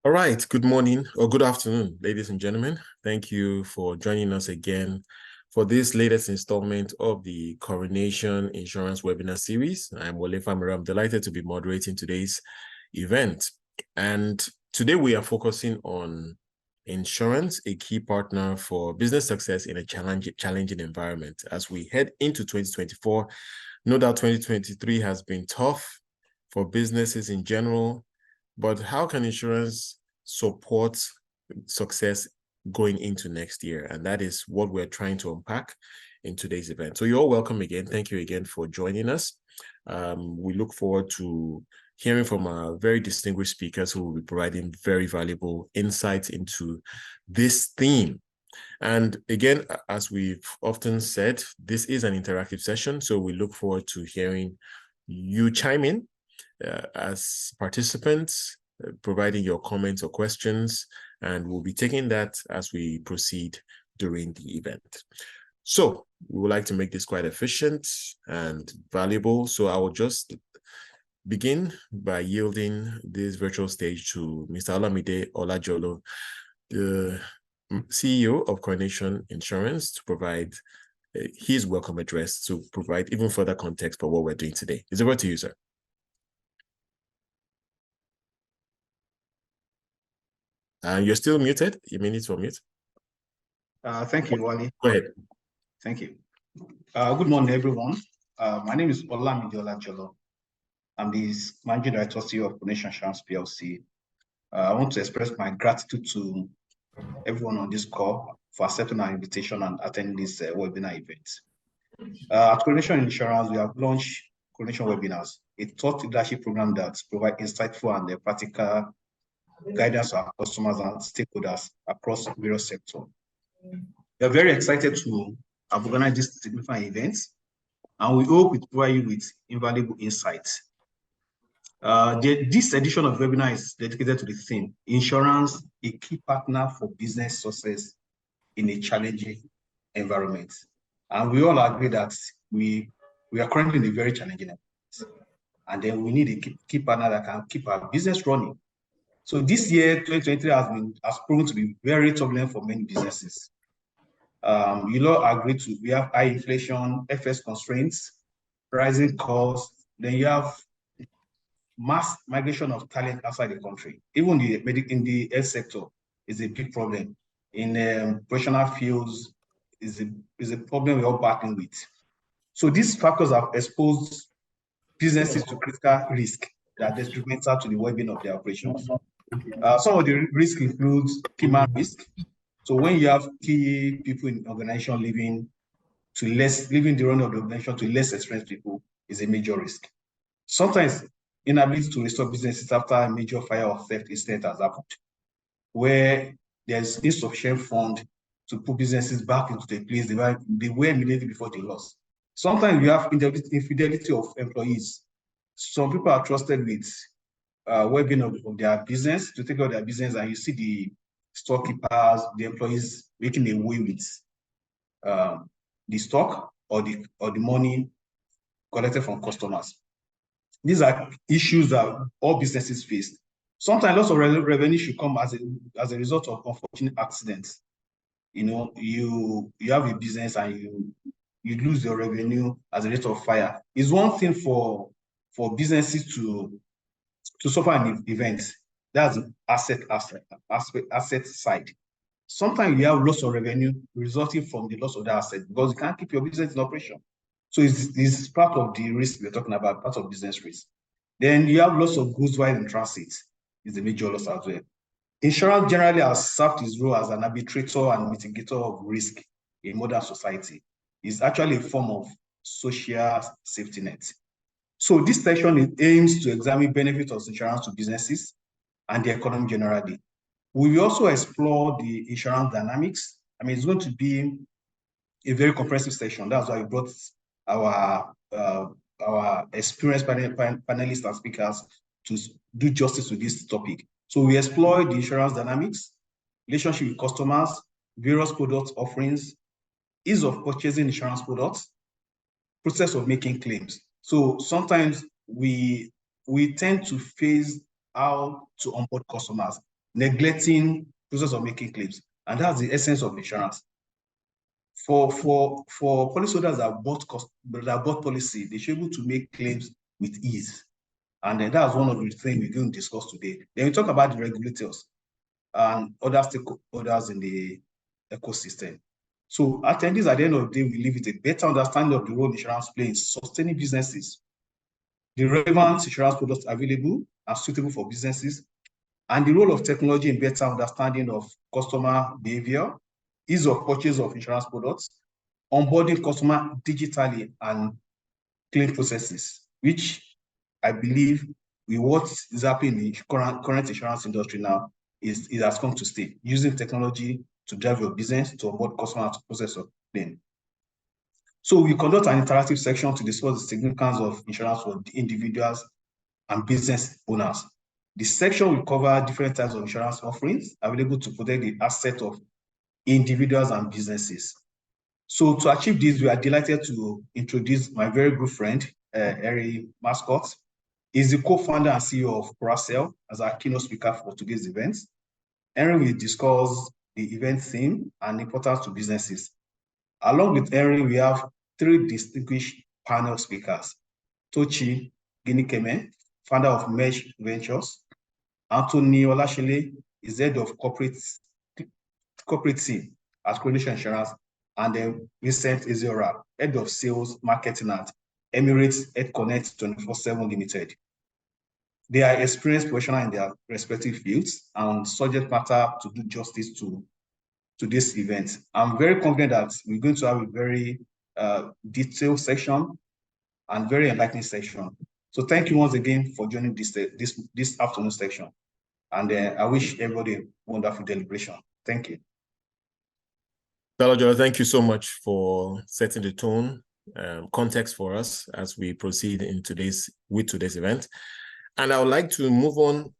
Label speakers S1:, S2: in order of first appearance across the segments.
S1: All right, good morning or good afternoon, ladies and gentlemen. Thank you for joining us again for this latest installment of the Coronation Insurance webinar series. I'm Wole Famira. I'm delighted to be moderating today's event. And today we are focusing on insurance, a key partner for business success in a challenging environment. As we head into 2024, no doubt 2023 has been tough for businesses in general, but how can insurance support success going into next year? And that is what we're trying to unpack in today's event. So you're all welcome again. Thank you again for joining us. We look forward to hearing from our very distinguished speakers who will be providing very valuable insights into this theme. And again, as we've often said, this is an interactive session, so we look forward to hearing you chime in as participants, providing your comments or questions, and we'll be taking that as we proceed during the event. So we would like to make this quite efficient and valuable. So I will just begin by yielding this virtual stage to Mr. Olamide Olajolo, the CEO of Coronation Insurance, to provide his welcome address to provide even further context for what we're doing today. It's over to you, sir. You're still muted. You may need to unmute.
S2: Thank you, Wally.
S1: Go ahead.
S2: Thank you. Good morning, everyone. My name is Olamide Olajolo. I'm the Managing Director CEO of Coronation Insurance PLC. I want to express my gratitude to everyone on this call for accepting our invitation and attending this webinar event. At Coronation Insurance, we have launched Coronation Webinars, a thought leadership program that provides insightful and practical guidance to our customers and stakeholders across various sectors. We are very excited to have organized this significant event, and we hope it provide you with invaluable insights. This edition of the webinar is dedicated to the theme, Insurance, a key partner for business success in a challenging environment. And we all agree that we are currently in a very challenging environment. And then we need a key partner that can keep our business running. So this year, 2023 has proven to be very turbulent for many businesses. You all agree we have high inflation, FS constraints, rising costs, then you have mass migration of talent outside the country. Even in the health sector is a big problem. In professional fields is a problem we're all battling with. So these factors have exposed businesses to critical risk that are detrimental to the well-being of their operations. Some of the risk includes human risk. So when you have key people in organization leaving the run of the organization to less experienced people is a major risk. Sometimes inability to restore businesses after a major fire or theft incident has happened, where there's insufficient fund to put businesses back into the place they were immediately before they lost. Sometimes you have infidelity of employees. Some people are trusted with well-being of their business to take care of their business, and you see the storekeepers, the employees making away with the stock or the money collected from customers. These are issues that all businesses face. Sometimes lots of revenue should come as a result of unfortunate accidents. You know, you have a business and you lose your revenue as a result of fire. It's one thing for businesses to suffer an event. That's the asset side. Sometimes you have loss of revenue resulting from the loss of the asset because you can't keep your business in operation. So it's part of the risk we're talking about, part of business risk. Then you have loss of goods while in transit, is a major loss as well. Insurance generally has served its role as an arbitrator and mitigator of risk in modern society. It's actually a form of social safety net. So this section aims to examine benefits of insurance to businesses and the economy generally. We will also explore the insurance dynamics. I mean, it's going to be a very comprehensive session. That's why we brought our experienced panelists and speakers to do justice to this topic. So we explore the insurance dynamics, relationship with customers, various product offerings, ease of purchasing insurance products, process of making claims. So sometimes we tend to face how to onboard customers. neglecting process of making claims. And that's the essence of insurance. For policyholders that bought policy, they should be able to make claims with ease. And then that's one of the things we're going to discuss today. Then we talk about the regulators and other stakeholders in the ecosystem. So attendees at the end of the day will leave with a better understanding of the role insurance plays in sustaining businesses, the relevant insurance products available and suitable for businesses, and the role of technology in better understanding of customer behavior, ease of purchase of insurance products, onboarding customer digitally, and claim processes, which I believe what is happening in the current insurance industry now is it has come to stay, using technology to drive your business, to onboard customers, to process your claim. So we conduct an interactive section to discuss the significance of insurance for individuals and business owners. The section will cover different types of insurance offerings available to protect the asset of individuals and businesses. So to achieve this, we are delighted to introduce my very good friend, Henry Mascot. He's the co-founder and CEO of Coronation as our keynote speaker for today's event. Henry will discuss the event theme and importance to businesses. Along with Henry, we have three distinguished panel speakers. Tochi Ginikeme, founder of Mesh Ventures. Anthony Olashile is head of corporate team at Coronation Insurance. And then Vincent Eziora, head of sales marketing at Emirates Head Connect 24/7 Limited. They are experienced professionals in their respective fields and subject matter to do justice to this event. I'm very confident that we're going to have a very detailed section and very enlightening section. So thank you once again for joining this afternoon section. And I wish everybody a wonderful deliberation. Thank you.
S1: Dalajo, thank you so much for setting the tone, context for us as we proceed in today's event. And I would like to move on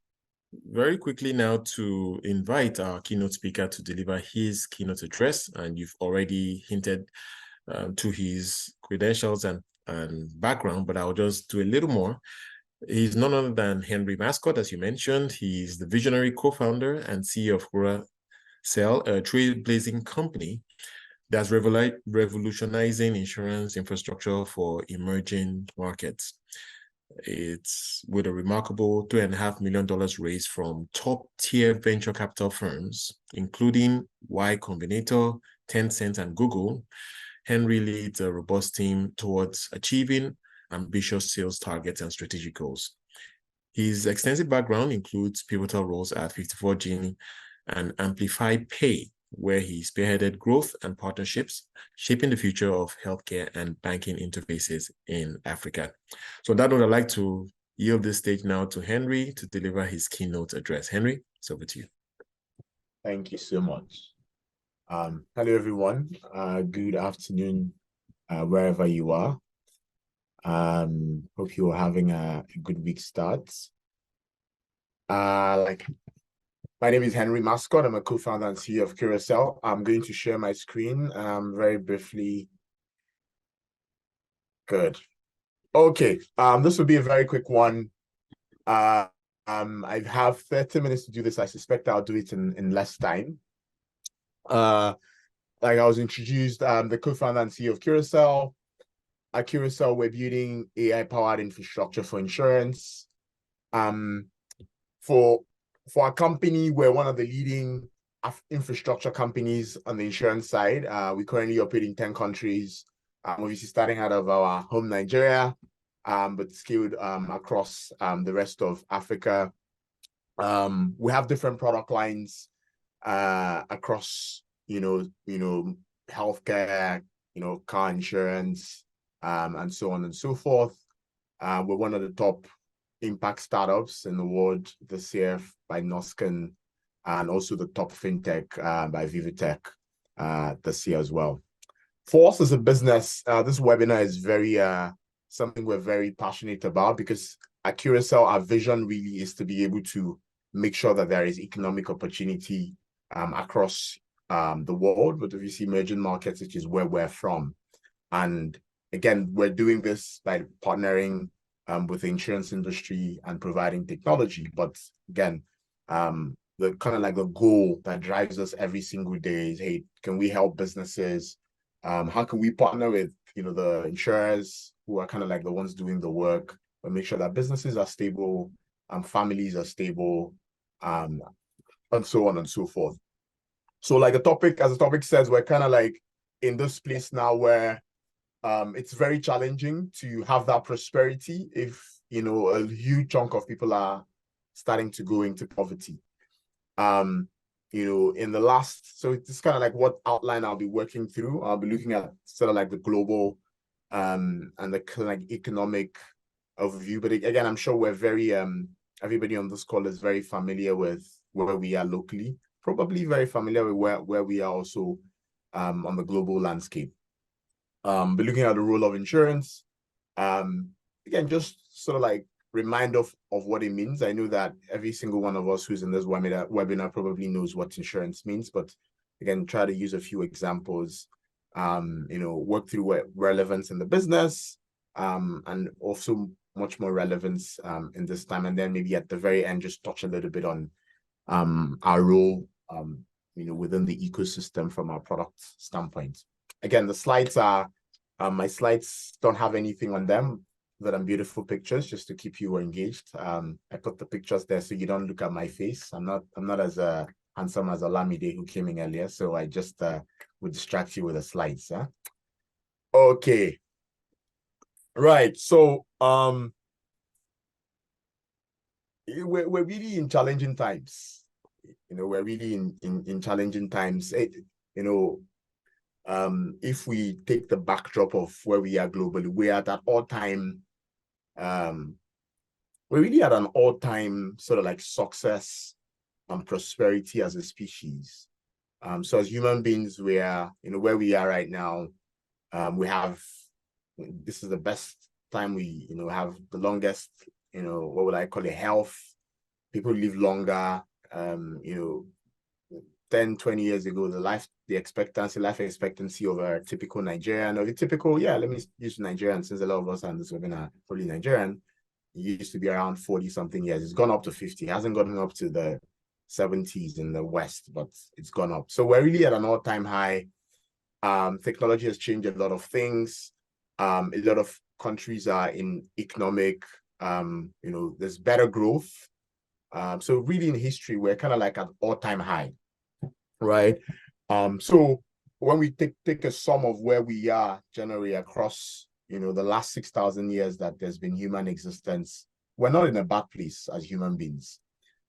S1: very quickly now to invite our keynote speaker to deliver his keynote address. And you've already hinted to his credentials and background, but I'll just do a little more. He's none other than Henry Mascot, as you mentioned. He's the visionary co-founder and CEO of Coronation, a trailblazing company that's revolutionizing insurance infrastructure for emerging markets. It's with a remarkable $3.5 million raised from top-tier venture capital firms, including Y Combinator, Tencent, and Google. Henry leads a robust team towards achieving ambitious sales targets and strategic goals. His extensive background includes pivotal roles at 54 Gene and Amplify Pay, where he spearheaded growth and partnerships, shaping the future of healthcare and banking interfaces in Africa. So on that note, I'd like to yield this stage now to Henry to deliver his keynote address. Henry, it's over to you.
S3: Thank you so much. Hello, everyone. Good afternoon, wherever you are. Hope you're having a good week start. My name is Henry Mascot. I'm a co-founder and CEO of Coronation. I'm going to share my screen very briefly. Good. Okay. This will be a very quick one. I have 30 minutes to do this. I suspect I'll do it in less time. Like I was introduced, the co-founder and CEO of Coronation. At Coronation, we're building AI-powered infrastructure for insurance. For a company, we're one of the leading infrastructure companies on the insurance side. We currently operate in 10 countries, obviously starting out of our home Nigeria, but scaled across the rest of Africa. We have different product lines across, healthcare, car insurance, and so on and so forth. We're one of the top impact startups in the world this year by Noskin, and also the top fintech by Vivitech this year as well. For us as a business, this webinar is very something we're very passionate about, because at Coronation, our vision really is to be able to make sure that there is economic opportunity across the world, but obviously emerging markets, which is where we're from. And again, we're doing this by partnering with the insurance industry and providing technology. But again, the kind of like the goal that drives us every single day is, hey, can we help businesses? How can we partner with, the insurers who are kind of like the ones doing the work, but make sure that businesses are stable, families are stable, and so on and so forth. So like as the topic says, we're kind of like in this place now where it's very challenging to have that prosperity if, a huge chunk of people are starting to go into poverty. In the last, so it's kind of like what outline I'll be working through. I'll be looking at sort of like the global and the kind of like economic overview. But again, I'm sure we're very everybody on this call is very familiar with where we are locally, probably very familiar with where we are also on the global landscape. But looking at the role of insurance, again, just sort of like remind of what it means. I know that every single one of us who's in this webinar probably knows what insurance means, but again, try to use a few examples, work through what relevance in the business, and also much more relevance in this time. And then maybe at the very end, just touch a little bit on our role, within the ecosystem from our product standpoint. Again, the slides are, my slides don't have anything on them other than beautiful pictures, just to keep you engaged. I put the pictures there so you don't look at my face. I'm not as handsome as Olamide who came in earlier, so I just would distract you with the slides. Huh? Okay. Right. So we're really in challenging times. We're really in challenging times. If we take the backdrop of where we are globally, we're at an all-time, we're really at an all-time sort of like success and prosperity as a species. So as human beings, we are, where we are right now, this is the best time we, have the longest, what would I call it, health. People live longer, 10, 20 years ago, the life expectancy of a typical Nigerian, or the typical, let me use Nigerian since a lot of us on this webinar are probably Nigerian. It used to be around 40 something years. It's gone up to 50. It hasn't gotten up to the 70s in the West, but it's gone up. So we're really at an all-time high. Technology has changed a lot of things. A lot of countries are in economic, there's better growth. So really in history, we're kind of like at all-time high, right? So when we take a sum of where we are generally across, the last 6,000 years that there's been human existence, we're not in a bad place as human beings.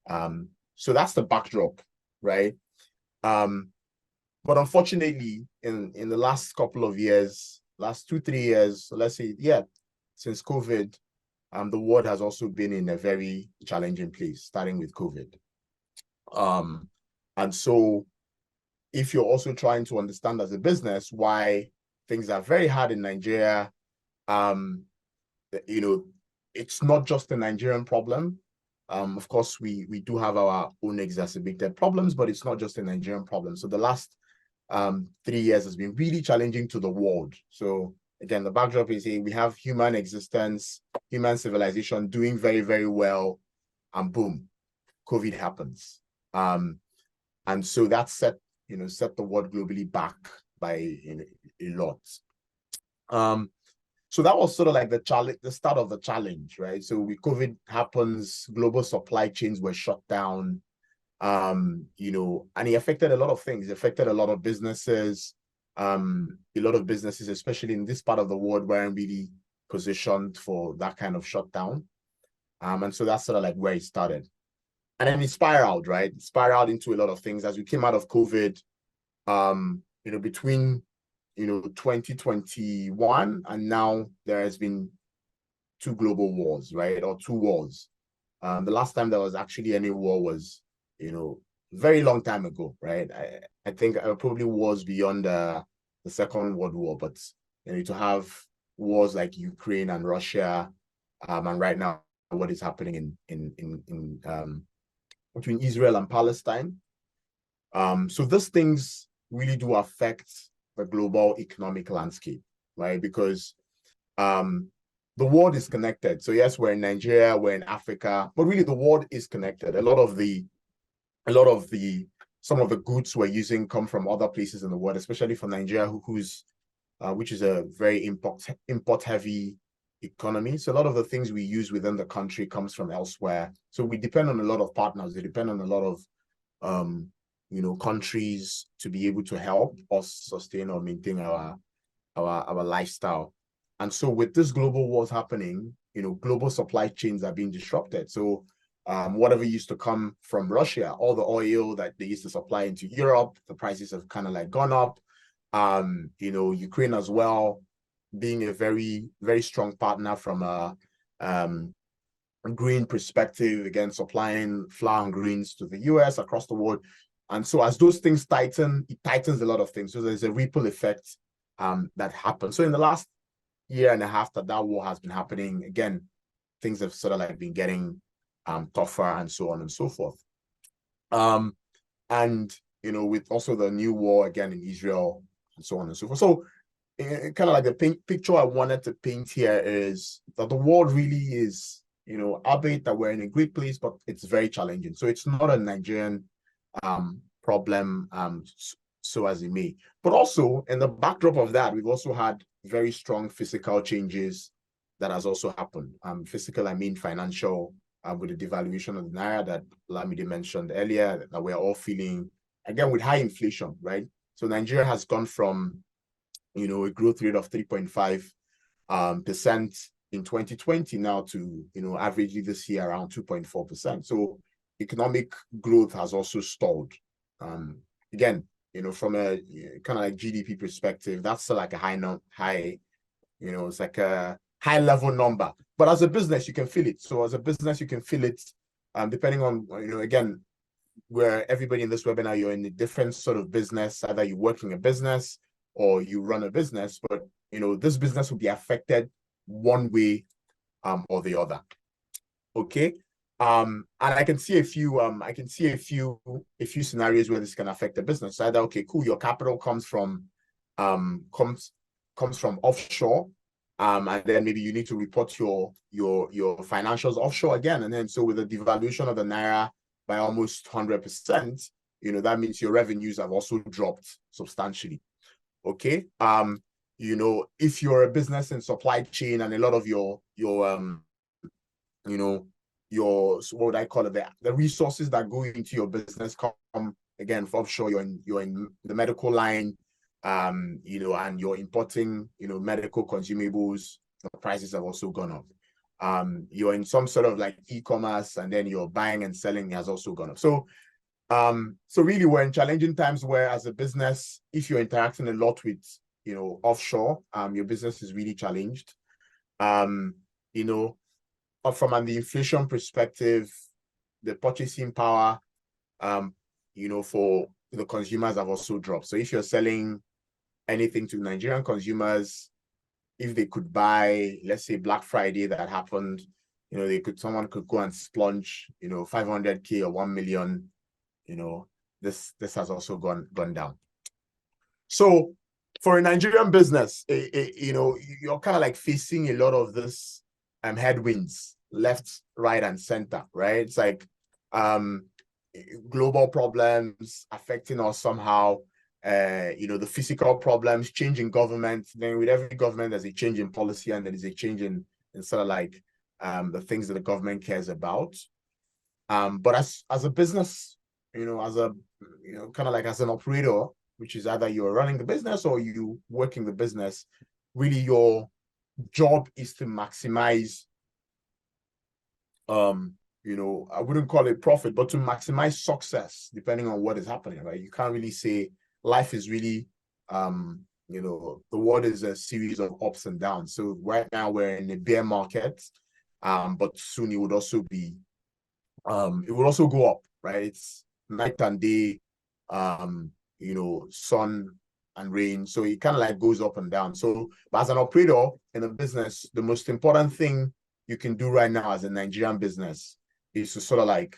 S3: So that's the backdrop, right? But unfortunately, in the last couple of years, last 2-3 years, so let's say, since COVID, the world has also been in a very challenging place, starting with COVID. And so if you're also trying to understand as a business why things are very hard in Nigeria, it's not just a Nigerian problem. Of course, we do have our own exacerbated problems, but it's not just a Nigerian problem. So the last 3 years has been really challenging to the world. So again, the backdrop is here. We have human existence, human civilization doing very, very well, and boom, COVID happens. And so that set the world globally back by a lot. So that was sort of like the start of the challenge, right? So with COVID happens, global supply chains were shut down, and it affected a lot of things. It affected a lot of businesses. A lot of businesses, especially in this part of the world, weren't really positioned for that kind of shutdown. And so that's sort of like where it started. And then it spiraled, right? It spiraled into a lot of things as we came out of COVID. Between 2021 and now, there has been 2 global wars, right? Or 2 wars. The last time there was actually any war was, very long time ago, right? I think it probably was beyond the Second World War, but to have wars like Ukraine and Russia, and right now what is happening in between Israel and Palestine. So these things really do affect the global economic landscape, right? Because the world is connected. So yes, we're in Nigeria, we're in Africa, but really the world is connected. A lot of the a lot of some of the goods we're using come from other places in the world, especially from Nigeria, which is a very import heavy economy. So a lot of the things we use within the country comes from elsewhere. So we depend on a lot of partners. They depend on a lot of countries to be able to help us sustain or maintain our lifestyle. And so with this global wars happening, global supply chains are being disrupted. So whatever used to come from Russia, all the oil that they used to supply into Europe, the prices have kind of like gone up. Ukraine as well, being a very, very strong partner from a green perspective, again, supplying flour and greens to the US across the world. And so as those things tighten, it tightens a lot of things. So there's a ripple effect that happens. So in the last year and a half that war has been happening, again, things have sort of like been getting tougher and so on and so forth. And with also the new war again in Israel and so on and so forth. So kind of like the picture I wanted to paint here is that the world really is, albeit that we're in a great place, but it's very challenging. So it's not a Nigerian problem, so as it may. But also in the backdrop of that, we've also had very strong physical changes that has also happened. Physical, I mean financial, with the devaluation of the Naira that Lamide mentioned earlier, that we're all feeling, again, with high inflation, right? So Nigeria has gone from, a growth rate of 3.5% in 2020 now to, averagely this year around 2.4%. So economic growth has also stalled. Again, from a kind of like GDP perspective, that's still like a it's like a high level number. But as a business, you can feel it. So as a business, you can feel it, depending on, again, where everybody in this webinar, you're in a different sort of business, either you work in a business or you run a business, but this business will be affected one way or the other. Okay. And I can see a few scenarios where this can affect the business. Either, okay, cool, your capital comes from offshore, and then maybe you need to report your financials offshore again. And then so with the devaluation of the Naira by almost 100%, that means your revenues have also dropped substantially. Okay. If you're a business in supply chain and a lot of your what would I call it, the resources that go into your business come again from offshore, you're in the medical line, and you're importing, medical consumables, the prices have also gone up. You're in some sort of like e-commerce, and then your buying and selling has also gone up. So really we're in challenging times where as a business, if you're interacting a lot with, offshore, your business is really challenged. From the inflation perspective, the purchasing power, for the consumers have also dropped. So if you're selling anything to Nigerian consumers, if they could buy, let's say Black Friday that happened, someone could go and splurge, 500K or 1 million, this has also gone down. So for a Nigerian business, you're kind of like facing a lot of this headwinds, left, right, and center, right? It's like global problems affecting us somehow, the physical problems, change in government. Then with every government, there's a change in policy, and there is a change in sort of like the things that the government cares about. But as a business, as a kind of like as an operator, which is either you're running the business or you working the business, really your job is to maximize, I wouldn't call it profit, but to maximize success, depending on what is happening, right? You can't really say life is really, the world is a series of ups and downs. So right now we're in a bear market, but soon it would also be, it will also go up, right? It's night and day, sun and rain. So it kind of like goes up and down. So, but as an operator in a business, the most important thing you can do right now as a Nigerian business is to sort of like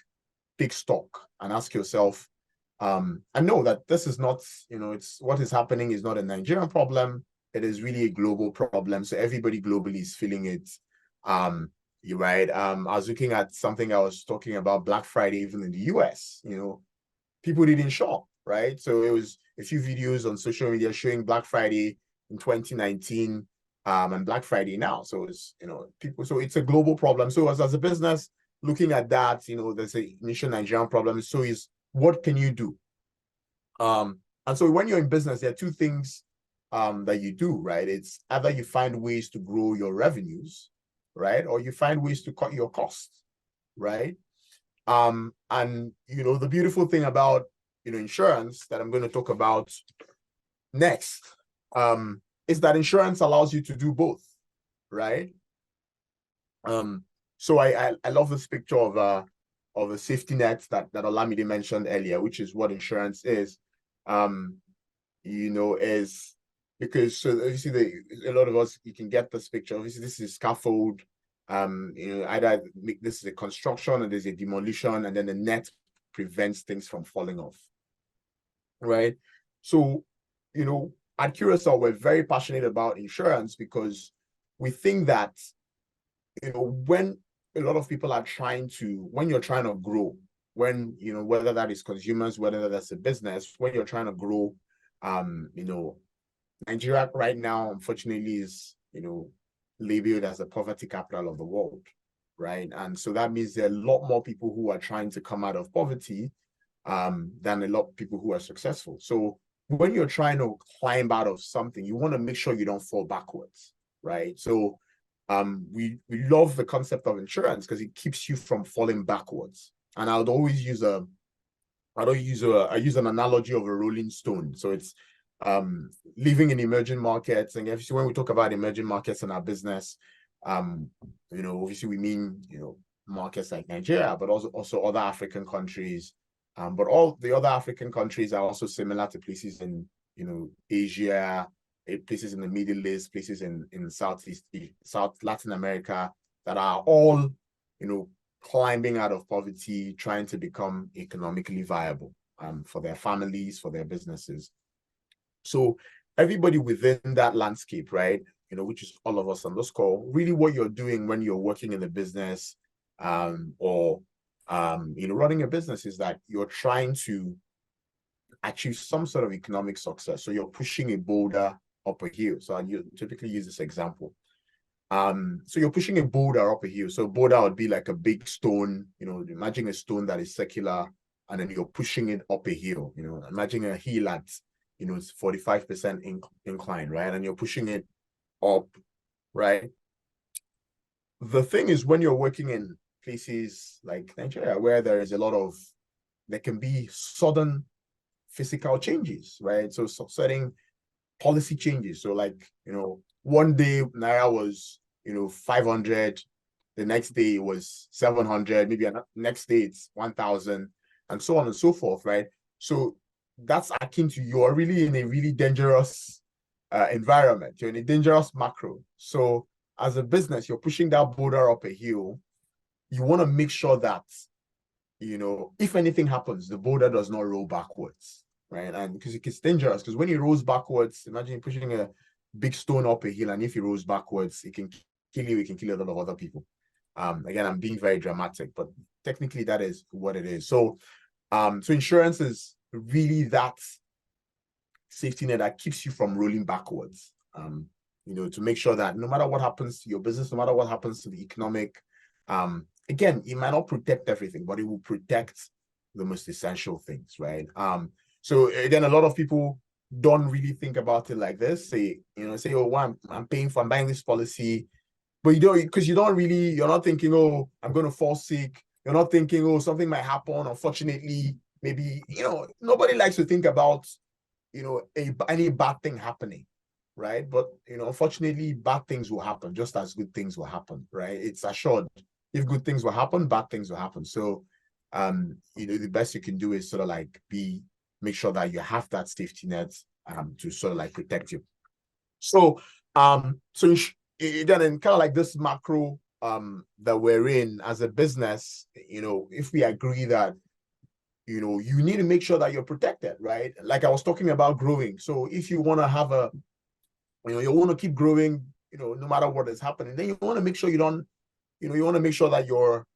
S3: take stock and ask yourself, I know that this is not, it's what is happening is not a Nigerian problem. It is really a global problem. So everybody globally is feeling it. You're right. I was looking at something I was talking about Black Friday, even in the US, people didn't shop, right? So it was a few videos on social media showing Black Friday in 2019 and Black Friday now. So it's, people, so it's a global problem. So as a business looking at that, there's a initial Nigerian problem. So is what can you do? And so when you're in business, there are two things that you do, right? It's either you find ways to grow your revenues, right? Or you find ways to cut your costs, right? And the beautiful thing about insurance that I'm going to talk about next is that insurance allows you to do both, right? So I love this picture of a safety net that Olamide mentioned earlier, which is what insurance is. Is because so obviously a lot of us, you can get this picture. Obviously, this is scaffold. Either this is a construction and there's a demolition, and then the net prevents things from falling off, right? So, at Curacao, we're very passionate about insurance because we think that, when a lot of people are when you're trying to grow, when, whether that is consumers, whether that's a business, when you're trying to grow, Nigeria right now, unfortunately, is, labeled as the poverty capital of the world, right? And so that means there are a lot more people who are trying to come out of poverty than a lot of people who are successful. So when you're trying to climb out of something, you want to make sure you don't fall backwards, right? So we love the concept of insurance because it keeps you from falling backwards. And I use an analogy of a rolling stone. So it's living in emerging markets. And obviously, when we talk about emerging markets in our business, obviously we mean, markets like Nigeria, but also other African countries. But all the other African countries are also similar to places in, Asia, places in the Middle East, places in South Latin America that are all, climbing out of poverty, trying to become economically viable for their families, for their businesses. So everybody within that landscape, right, which is all of us on this call, really what you're doing when you're working in a business or running a business is that you're trying to achieve some sort of economic success. So you're pushing a boulder up a hill. So I typically use this example. So you're pushing a boulder up a hill. So a boulder would be like a big stone, imagine a stone that is circular, and then you're pushing it up a hill. Imagine a hill at, it's 45% incline, right? And you're pushing it up, right? The thing is, when you're working in places like Nigeria, where there can be sudden physical changes, right? So certain policy changes. So like, one day Naira was, 500, the next day it was 700, maybe next day it's 1,000, and so on and so forth, right? So that's akin to you're really in a really dangerous environment. You're in a dangerous macro. So as a business, you're pushing that boulder up a hill. You want to make sure that, if anything happens, the boulder does not roll backwards, right? And because it's dangerous, because when it rolls backwards, imagine pushing a big stone up a hill, and if it rolls backwards, it can kill you, it can kill a lot of other people. Again, I'm being very dramatic, but technically that is what it is. So, so insurance is really that safety net that keeps you from rolling backwards. To make sure that no matter what happens to your business, no matter what happens to the economic, again, it might not protect everything, but it will protect the most essential things, right? So again, a lot of people don't really think about it like this. Say, oh, well, I'm buying this policy, but you're not thinking, oh, I'm going to fall sick. You're not thinking, oh, something might happen. Unfortunately, maybe, nobody likes to think about, any bad thing happening, right? But, unfortunately, bad things will happen just as good things will happen, right? It's assured. If good things will happen, bad things will happen. So, the best you can do is sort of like make sure that you have that safety net to sort of like protect you. So, then in kind of like this macro that we're in as a business, if we agree that, you need to make sure that you're protected, right? Like I was talking about growing. So if you want to have you want to keep growing, no matter what is happening, then you want to make sure you don't, you want to make sure that you're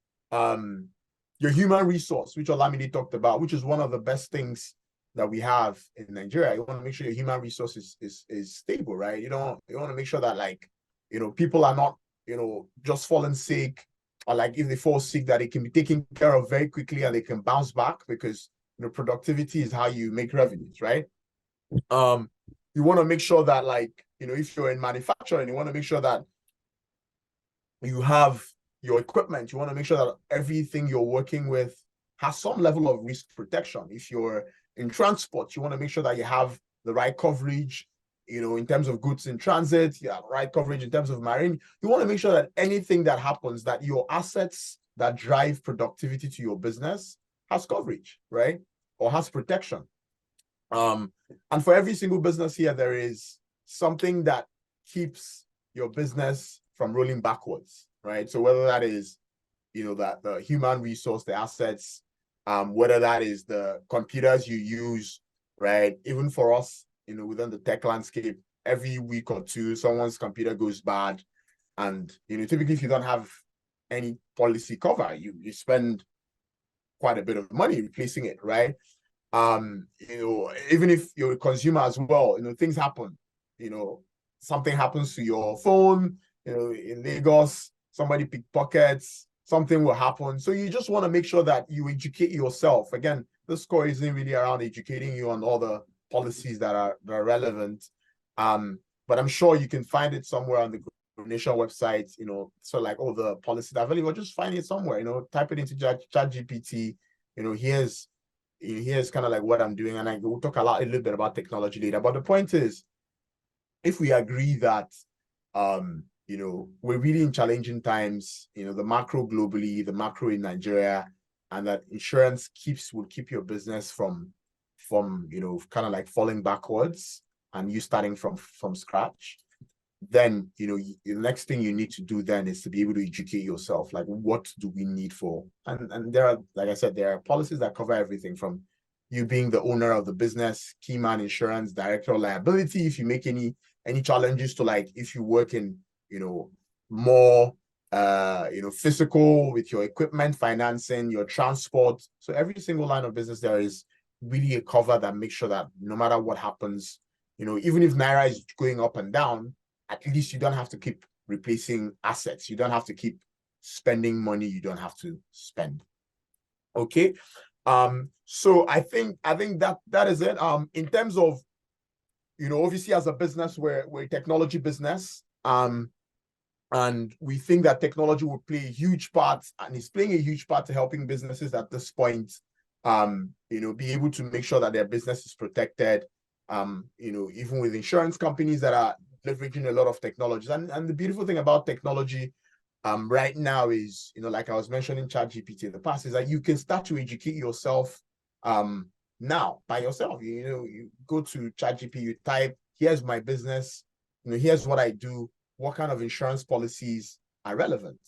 S3: your human resource, which Olamide talked about, which is one of the best things that we have in Nigeria. You want to make sure your human resource is stable, right? You want to make sure that, like, people are not, just falling sick, or like if they fall sick, that it can be taken care of very quickly and they can bounce back, because productivity is how you make revenues, right? You want to make sure that, like, if you're in manufacturing, you want to make sure that you have your equipment. You want to make sure that everything you're working with has some level of risk protection. If you're in transport, you want to make sure that you have the right coverage, in terms of goods in transit, you have right coverage in terms of marine. You want to make sure that anything that happens, that your assets that drive productivity to your business has coverage, right? Or has protection. And for every single business here, there is something that keeps your business from rolling backwards, right? So whether that is, that the human resource, the assets, whether that is the computers you use, right? Even for us, within the tech landscape, every week or two, someone's computer goes bad. And, typically if you don't have any policy cover, you spend quite a bit of money replacing it, right? Even if you're a consumer as well, things happen. Something happens to your phone, in Lagos, somebody pickpockets, something will happen. So you just want to make sure that you educate yourself. Again, this score isn't really around educating you on all the policies that are relevant. But I'm sure you can find it somewhere on the Coronation website, so like all the policies that are available, just find it somewhere, type it into ChatGPT, here's kind of like what I'm doing. And we'll talk a little bit about technology later. But the point is, if we agree that, we're really in challenging times, the macro globally, the macro in Nigeria, and that insurance will keep your business from kind of like falling backwards and you starting from scratch, then, the next thing you need to do then is to be able to educate yourself. Like, what do we need for? And there are, like I said, there are policies that cover everything from you being the owner of the business, key man insurance, director liability, if you make any challenges to, like, if you work in, more, physical with your equipment, financing, your transport. So every single line of business, there is really a cover that makes sure that no matter what happens, even if Naira is going up and down, at least you don't have to keep replacing assets. You don't have to keep spending money you don't have to spend. Okay. So I think that is it. In terms of, obviously as a business, we're a technology business. And we think that technology will play a huge part, and is playing a huge part to helping businesses at this point, be able to make sure that their business is protected. Even with insurance companies that are leveraging a lot of technologies. And the beautiful thing about technology right now is, like I was mentioning ChatGPT in the past, is that you can start to educate yourself now by yourself. You go to ChatGPT, you type, here's my business, here's what I do, what kind of insurance policies are relevant,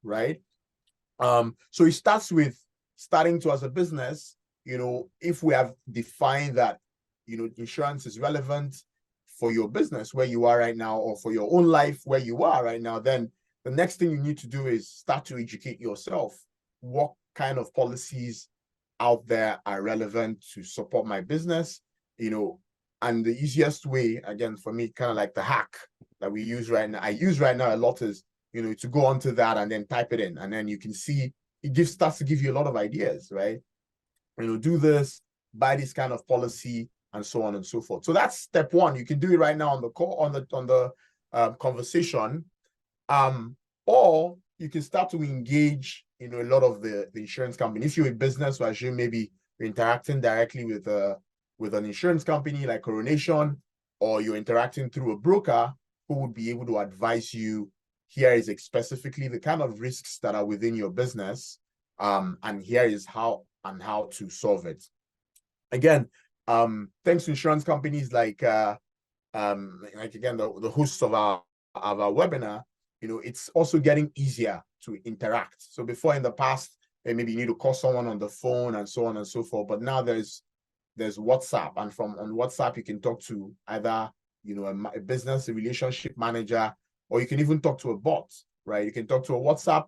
S3: right? So it starts with starting to, as a business, if we have defined that, insurance is relevant for your business where you are right now, or for your own life where you are right now, then the next thing you need to do is start to educate yourself. What kind of policies out there are relevant to support my business? And the easiest way, again, for me, kind of like the hack that we use right now, I use right now a lot, is, to go onto that and then type it in. And then you can see it starts to give you a lot of ideas, right? Do this, buy this kind of policy, and so on and so forth. So that's step one. You can do it right now on the call, on the conversation, or you can start to engage, a lot of the insurance company. If you're a business, I assume maybe you're interacting directly with an insurance company like Coronation, or you're interacting through a broker who would be able to advise you. Here is specifically the kind of risks that are within your business, and here is how to solve it. Again, thanks to insurance companies like again, the hosts of our webinar, it's also getting easier to interact. So before, in the past, maybe you need to call someone on the phone and so on and so forth. But now there's WhatsApp, and on WhatsApp you can talk to either a business, a relationship manager, or you can even talk to a bot, right? You can talk to a WhatsApp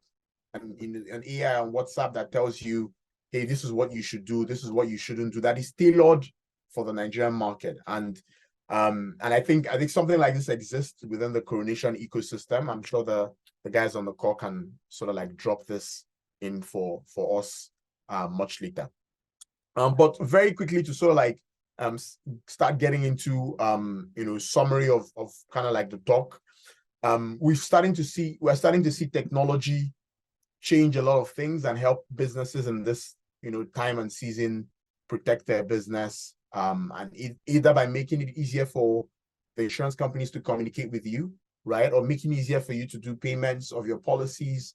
S3: an AI on WhatsApp that tells you, hey, this is what you should do, this is what you shouldn't do, that is tailored for the Nigerian market. And I think something like this exists within the Coronation ecosystem. I'm sure the guys on the call can sort of like drop this in for us much later. But very quickly to sort of like start getting into summary of kind of like the talk. We're starting to see technology change a lot of things and help businesses in this time and season protect their business, and either by making it easier for the insurance companies to communicate with you, right, or making it easier for you to do payments of your policies.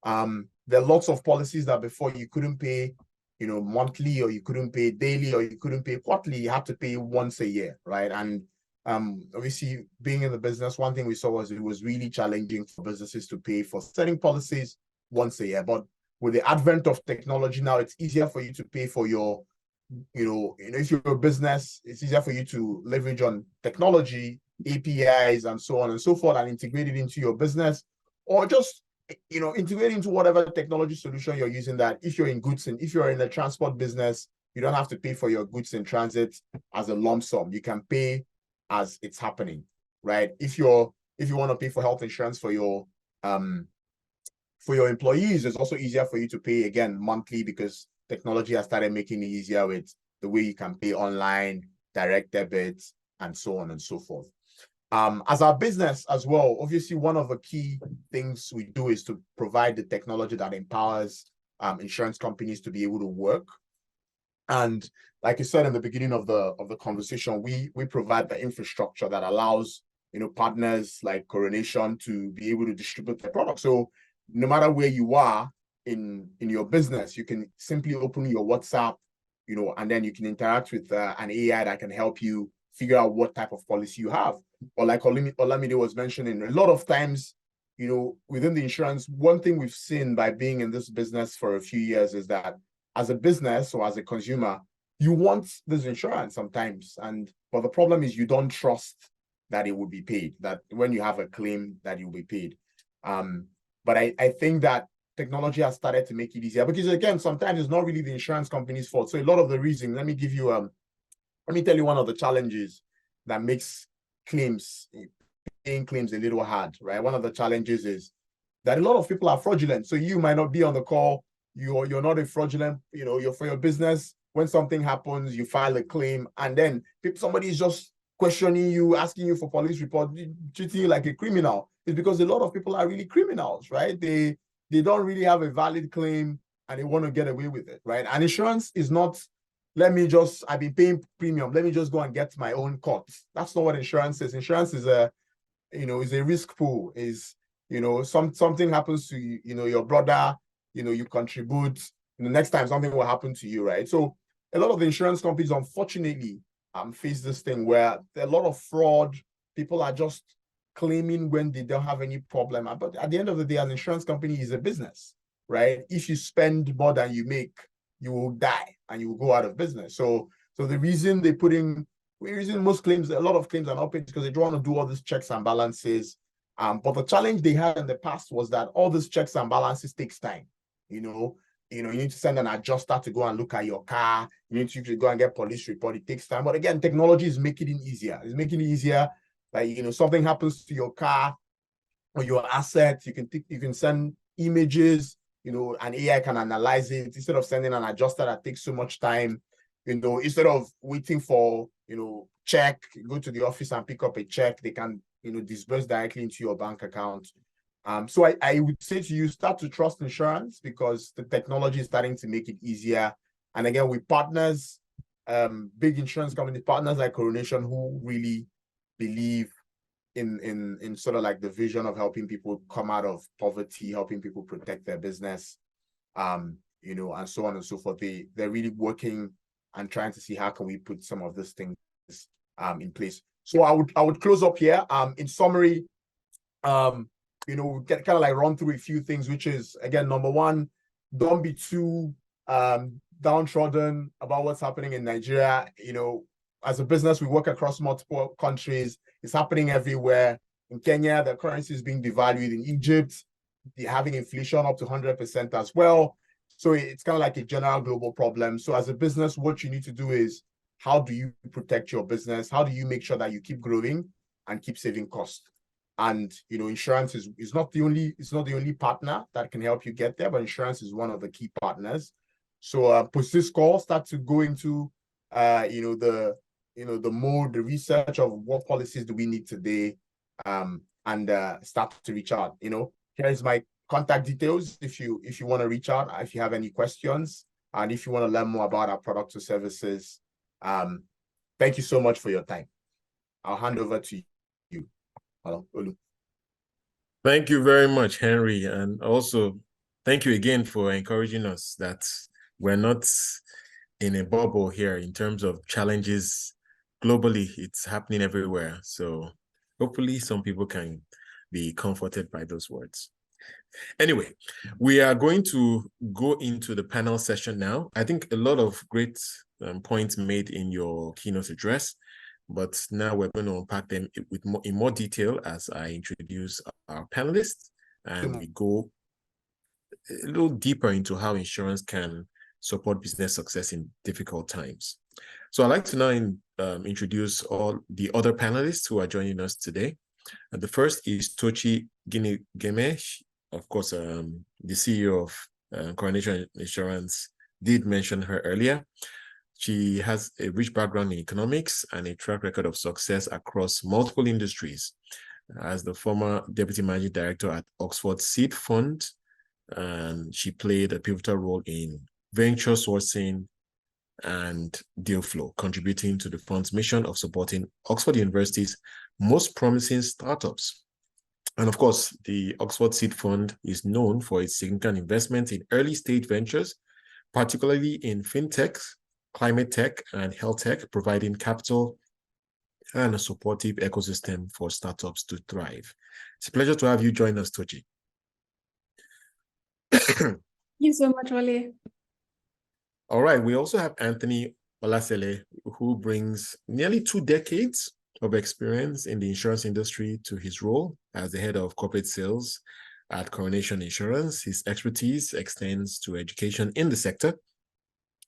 S3: There are lots of policies that before you couldn't pay monthly, or you couldn't pay daily, or you couldn't pay quarterly. You have to pay once a year, right? And obviously, being in the business, one thing we saw was it was really challenging for businesses to pay for certain policies once a year. But with the advent of technology now, it's easier for you to pay for your, if you're a business, it's easier for you to leverage on technology, APIs, and so on and so forth, and integrate it into your business, or just integrate into whatever technology solution you're using. That if you're in the transport business, you don't have to pay for your goods in transit as a lump sum. You can pay as it's happening, right? If you want to pay for health insurance for your employees, it's also easier for you to pay again monthly, because technology has started making it easier with the way you can pay online, direct debits, and so on and so forth. As our business as well, obviously one of the key things we do is to provide the technology that empowers insurance companies to be able to work. And like you said in the beginning of the conversation, we provide the infrastructure that allows partners like Coronation to be able to distribute their products. So no matter where you are in your business, you can simply open your WhatsApp, and then you can interact with an AI that can help you figure out what type of policy you have. Or like Olamide was mentioning, a lot of times, within the insurance, one thing we've seen by being in this business for a few years is that as a business or as a consumer, you want this insurance sometimes, but the problem is you don't trust that it will be paid, that when you have a claim that you'll be paid. But I think that technology has started to make it easier, because again, sometimes it's not really the insurance company's fault. So a lot of the reasons, let me tell you one of the challenges that makes paying claims a little hard, right? One of the challenges is that a lot of people are fraudulent. So you might not be on the call, you're not a fraudulent, you're for your business. When something happens, you file a claim, and then somebody is just questioning you, asking you for police report, treating you like a criminal. It's because a lot of people are really criminals, right? They don't really have a valid claim and they want to get away with it, right? And insurance is not, I've been paying premium, let me just go and get my own cut. That's not what insurance is. Insurance is a risk pool. Something happens to your brother, you contribute, the next time something will happen to you, right? So a lot of the insurance companies, unfortunately, face this thing where there are a lot of fraud. People are just claiming when they don't have any problem. But at the end of the day, an insurance company is a business, right? If you spend more than you make, you will die and you will go out of business. So the reason most claims, a lot of claims are not paid, because they don't want to do all these checks and balances. But the challenge they had in the past was that all these checks and balances takes time. You need to send an adjuster to go and look at your car. You need to go and get police report. It takes time. But again, technology is making it easier. It's making it easier. Like, something happens to your car or your assets, you can send images, an AI can analyze it instead of sending an adjuster that takes so much time. Instead of waiting for, check, go to the office and pick up a check, they can, disburse directly into your bank account. So I would say to you, start to trust insurance, because the technology is starting to make it easier. And again, with partners, big insurance company partners like Coronation, who really believe in sort of like the vision of helping people come out of poverty, helping people protect their business, and so on and so forth. They're really working and trying to see how can we put some of these things in place. So I would close up here. In summary, get kind of like run through a few things, which is, again, number one, don't be too downtrodden about what's happening in Nigeria. As a business, we work across multiple countries. It's happening everywhere. In Kenya, the currency is being devalued. In Egypt, having inflation up to 100% as well. So it's kind of like a general global problem. So as a business, what you need to do is, how do you protect your business? How do you make sure that you keep growing and keep saving costs? And insurance is not the only partner that can help you get there, but insurance is one of the key partners. So post this call, start to go into the the research of what policies do we need today, and start to reach out. Here's my contact details if you want to reach out, if you have any questions, and if you want to learn more about our products or services. Thank you so much for your time. I'll hand over to you. Olu.
S1: Thank you very much, Henry. And also, thank you again for encouraging us that we're not in a bubble here in terms of challenges globally. It's happening everywhere. So hopefully some people can be comforted by those words. Anyway, we are going to go into the panel session now. I think a lot of great points made in your keynote address, but now we're going to unpack them in more detail as I introduce our panelists and we go a little deeper into how insurance can support business success in difficult times. So I'd like to now introduce all the other panelists who are joining us today. And the first is Tochi Ginegemesh, of course, the CEO of Coronation Insurance. Did mention her earlier. She has a rich background in economics and a track record of success across multiple industries. As the former Deputy Managing Director at Oxford Seed Fund, and she played a pivotal role in venture sourcing and deal flow, contributing to the fund's mission of supporting Oxford University's most promising startups. And of course, the Oxford Seed Fund is known for its significant investment in early stage ventures, particularly in fintech, climate tech, and health tech, providing capital and a supportive ecosystem for startups to thrive. It's a pleasure to have you join us, Tochi.
S4: Thank you so much, Wale.
S1: All right, we also have Anthony Olasele, who brings nearly 2 decades of experience in the insurance industry to his role as the head of corporate sales at Coronation Insurance. His expertise extends to education in the sector,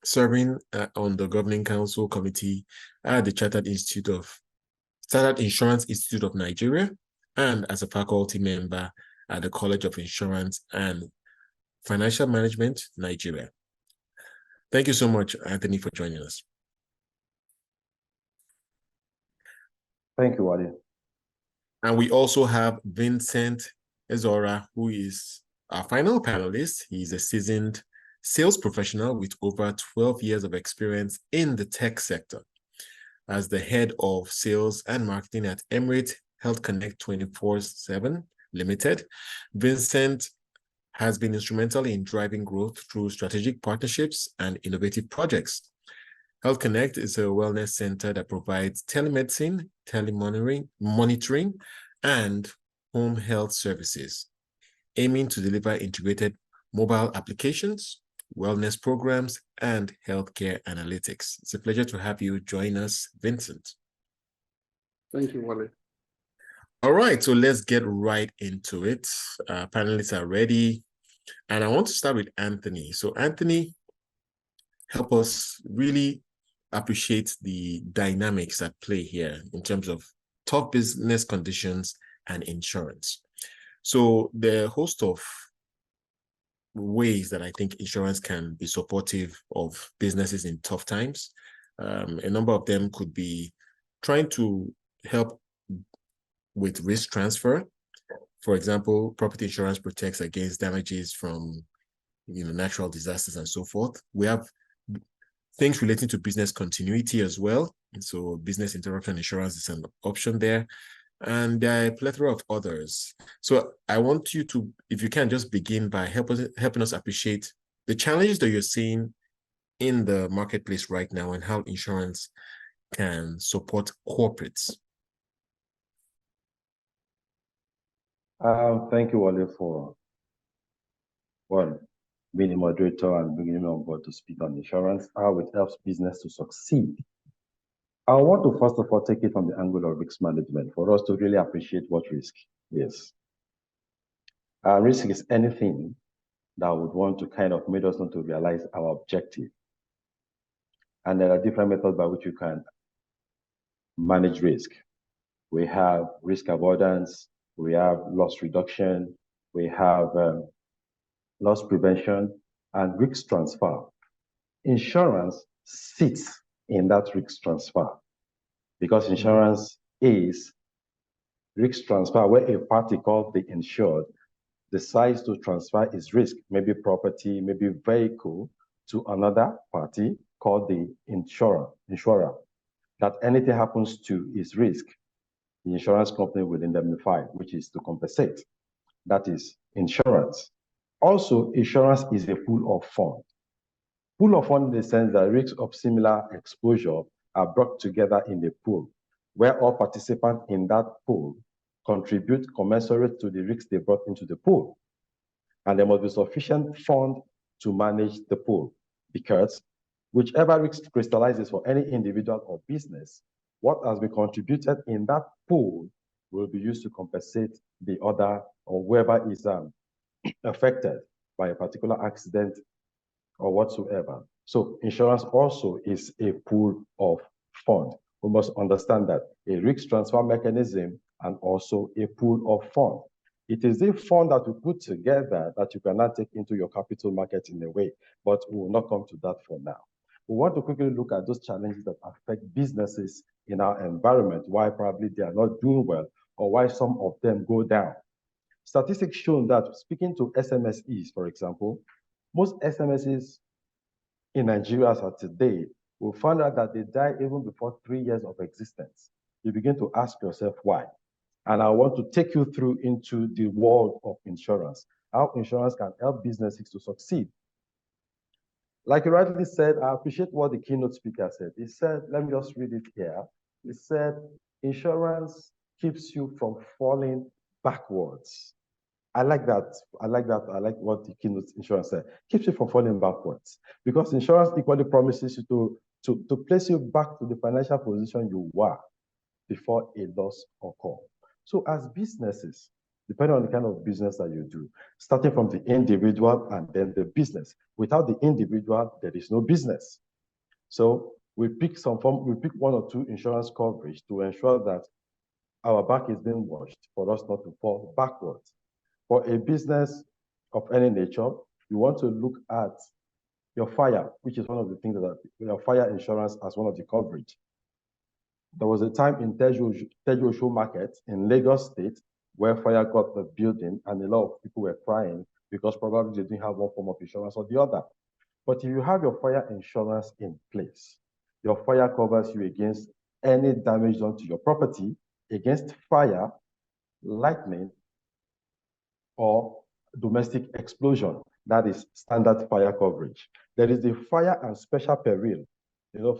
S1: serving on the governing council committee at the Chartered Insurance Institute of Nigeria, and as a faculty member at the College of Insurance and Financial Management, Nigeria. Thank you so much, Anthony, for joining us.
S5: Thank you, Wale.
S1: And we also have Vincent Ezora, who is our final panelist. He's a seasoned sales professional with over 12 years of experience in the tech sector. As the head of sales and marketing at Emirates Health Connect 24/7 Limited, Vincent has been instrumental in driving growth through strategic partnerships and innovative projects. Health Connect is a wellness center that provides telemedicine, monitoring, and home health services, aiming to deliver integrated mobile applications, wellness programs, and healthcare analytics. It's a pleasure to have you join us, Vincent.
S6: Thank you, Wale.
S1: All right, so let's get right into it. Panelists are ready. And I want to start with Anthony. So Anthony, help us really appreciate the dynamics at play here in terms of tough business conditions and insurance. So there are a host of ways that I think insurance can be supportive of businesses in tough times. A number of them could be trying to help with risk transfer. For example, property insurance protects against damages from natural disasters and so forth. We have things relating to business continuity as well. And so business interruption insurance is an option there. And there are a plethora of others. So I want you to, if you can, just begin by helping us appreciate the challenges that you're seeing in the marketplace right now and how insurance can support corporates.
S5: Thank you, Wale, for being a moderator and bringing me on board to speak on insurance, how it helps business to succeed. I want to first of all take it from the angle of risk management for us to really appreciate what risk is. Risk is anything that would want to kind of make us not to realize our objective. And there are different methods by which you can manage risk. We have risk avoidance, we have loss reduction, we have loss prevention, and risk transfer. Insurance sits in that risk transfer because insurance is risk transfer, where a party called the insured decides to transfer its risk, maybe property, maybe vehicle, to another party called the insurer, that anything happens to his risk, the insurance company will indemnify, which is to compensate. That is insurance. Also, insurance is a pool of funds. Pool of funds in the sense that risks of similar exposure are brought together in the pool, where all participants in that pool contribute commensurate to the risks they brought into the pool. And there must be sufficient fund to manage the pool, because whichever risk crystallizes for any individual or business, what has been contributed in that pool will be used to compensate the other or whoever is affected by a particular accident or whatsoever. So insurance also is a pool of fund. We must understand that a risk transfer mechanism and also a pool of fund. It is a fund that we put together that you cannot take into your capital market in a way, but we will not come to that for now. We want to quickly look at those challenges that affect businesses in our environment, why probably they are not doing well, or why some of them go down. Statistics show that, speaking to SMSEs, for example, most SMSEs in Nigeria as of today will find out that they die even before 3 years of existence. You begin to ask yourself why. And I want to take you through into the world of insurance, how insurance can help businesses to succeed. Like you rightly said, I appreciate what the keynote speaker said. He said, let me just read it here. He said, insurance keeps you from falling backwards. I like that. I like what the keynote insurance said. Keeps you from falling backwards. Because insurance equally promises you to place you back to the financial position you were before a loss occurs. So as businesses, depending on the kind of business that you do, starting from the individual and then the business. Without the individual, there is no business. So we pick one or two insurance coverage to ensure that our back is being washed for us not to fall backwards. For a business of any nature, you want to look at your fire, which is one of the things that your fire insurance as one of the coverage. There was a time in Tejo Market in Lagos State where fire got the building and a lot of people were crying because probably they didn't have one form of insurance or the other. But if you have your fire insurance in place, your fire covers you against any damage done to your property, against fire, lightning, or domestic explosion. That is standard fire coverage. There is the fire and special peril.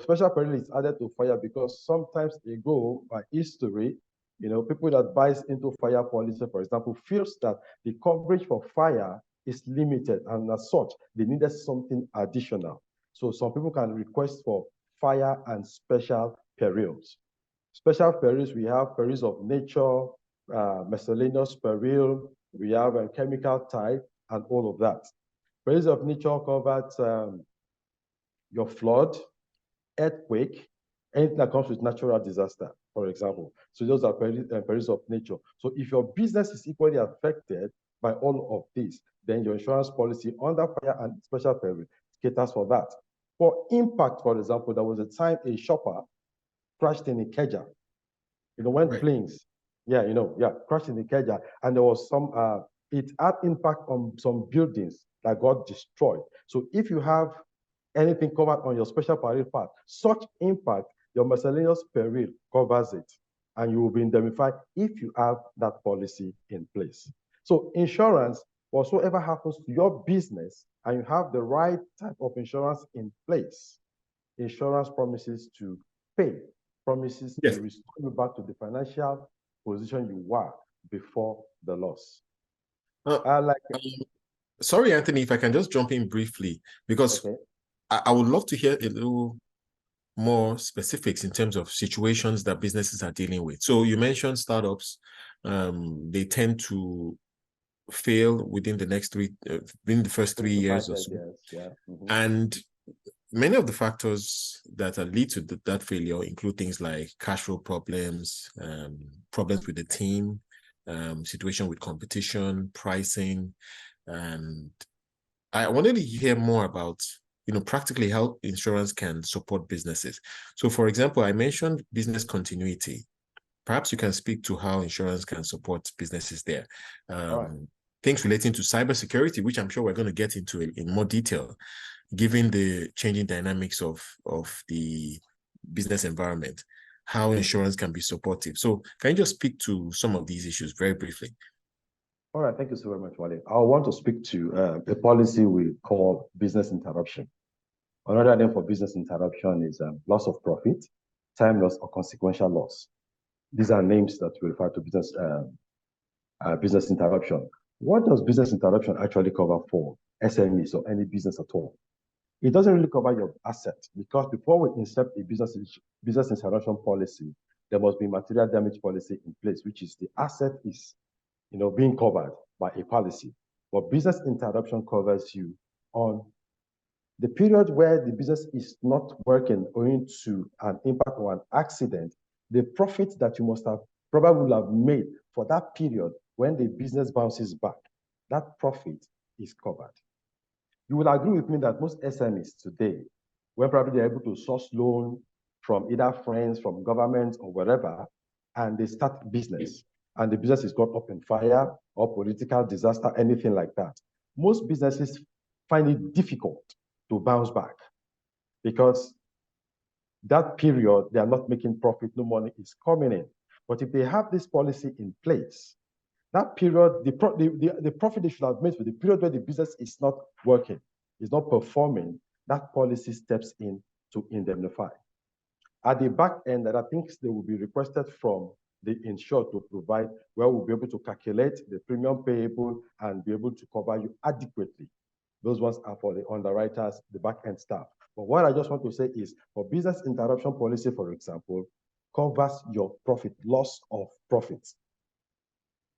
S5: Special peril is added to fire because sometimes ago, by history, people that buys into fire policy, for example, feels that the coverage for fire is limited, and as such, they needed something additional. So some people can request for fire and special perils. Special perils, we have perils of nature, miscellaneous peril, we have a chemical type, and all of that. Perils of nature covers your flood, earthquake, anything that comes with natural disaster, for example. So those are perils of nature. So if your business is equally affected by all of this, then your insurance policy under fire and special peril caters for that. For impact, for example, there was a time a shopper crashed in Ikeja. When planes, crashed in Ikeja, and there was some, it had impact on some buildings that got destroyed. So if you have anything covered on your special peril part, such impact, your miscellaneous peril covers it, and you will be indemnified if you have that policy in place. So insurance, whatsoever happens to your business, and you have the right type of insurance in place, insurance promises to pay, promises to restore you back to the financial position you were before the loss.
S1: Sorry, Anthony, if I can just jump in briefly, because I would love to hear a little more specifics in terms of situations that businesses are dealing with. So you mentioned startups, they tend to fail within the next within the first 3 years or so.
S5: Years, yeah. Mm-hmm.
S1: And many of the factors that lead to that failure include things like cash flow problems, problems with the team, situation with competition, pricing. And I wanted to hear more about, practically how insurance can support businesses. So, for example, I mentioned business continuity. Perhaps you can speak to how insurance can support businesses there.
S5: All right.
S1: Things relating to cybersecurity, which I'm sure we're going to get into in more detail, given the changing dynamics of the business environment, how insurance can be supportive. So can you just speak to some of these issues very briefly?
S5: All right, thank you so very much, Wale. I want to speak to a policy we call business interruption. Another name for business interruption is loss of profit, time loss, or consequential loss. These are names that we refer to business interruption. What does business interruption actually cover for SMEs or any business at all? It doesn't really cover your asset, because before we insert a business interruption policy, there must be material damage policy in place, which is the asset is being covered by a policy. But business interruption covers you on the period where the business is not working owing to an impact or an accident. The profit that you must have probably have made for that period when the business bounces back, that profit is covered. You will agree with me that most SMEs today, when probably they're able to source loan from either friends, from government or wherever, and they start business, and the business is got up in fire or political disaster, anything like that, most businesses find it difficult to bounce back, because that period they are not making profit, no money is coming in. But if they have this policy in place, that period, the profit they should have made for the period where the business is not working, is not performing, that policy steps in to indemnify. At the back end, that I think they will be requested from the insured to provide, where we'll be able to calculate the premium payable and be able to cover you adequately. Those ones are for the underwriters, the back end staff. But what I just want to say is, for business interruption policy, for example, covers your profit, loss of profits.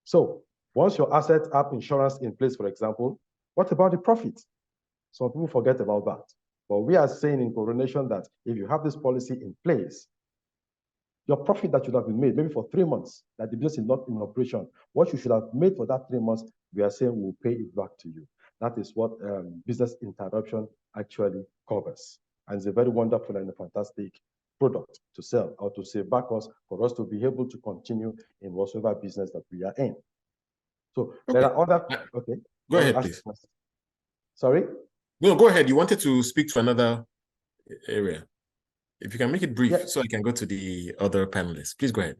S5: So once your assets have insurance in place, for example, what about the profit? Some people forget about that. But we are saying in Coronation that if you have this policy in place, your profit that should have been made, maybe for 3 months, that the business is not in operation, what you should have made for that 3 months, we are saying we'll pay it back to you. That is what business interruption actually covers. And it's a very wonderful and a fantastic product to sell, or to save back us, for us to be able to continue in whatever business that we are in. So okay. There are other, okay.
S1: Go ahead, please.
S5: Sorry?
S1: No, go ahead. You wanted to speak to another area. If you can make it brief, yeah, so I can go to the other panelists. Please go ahead.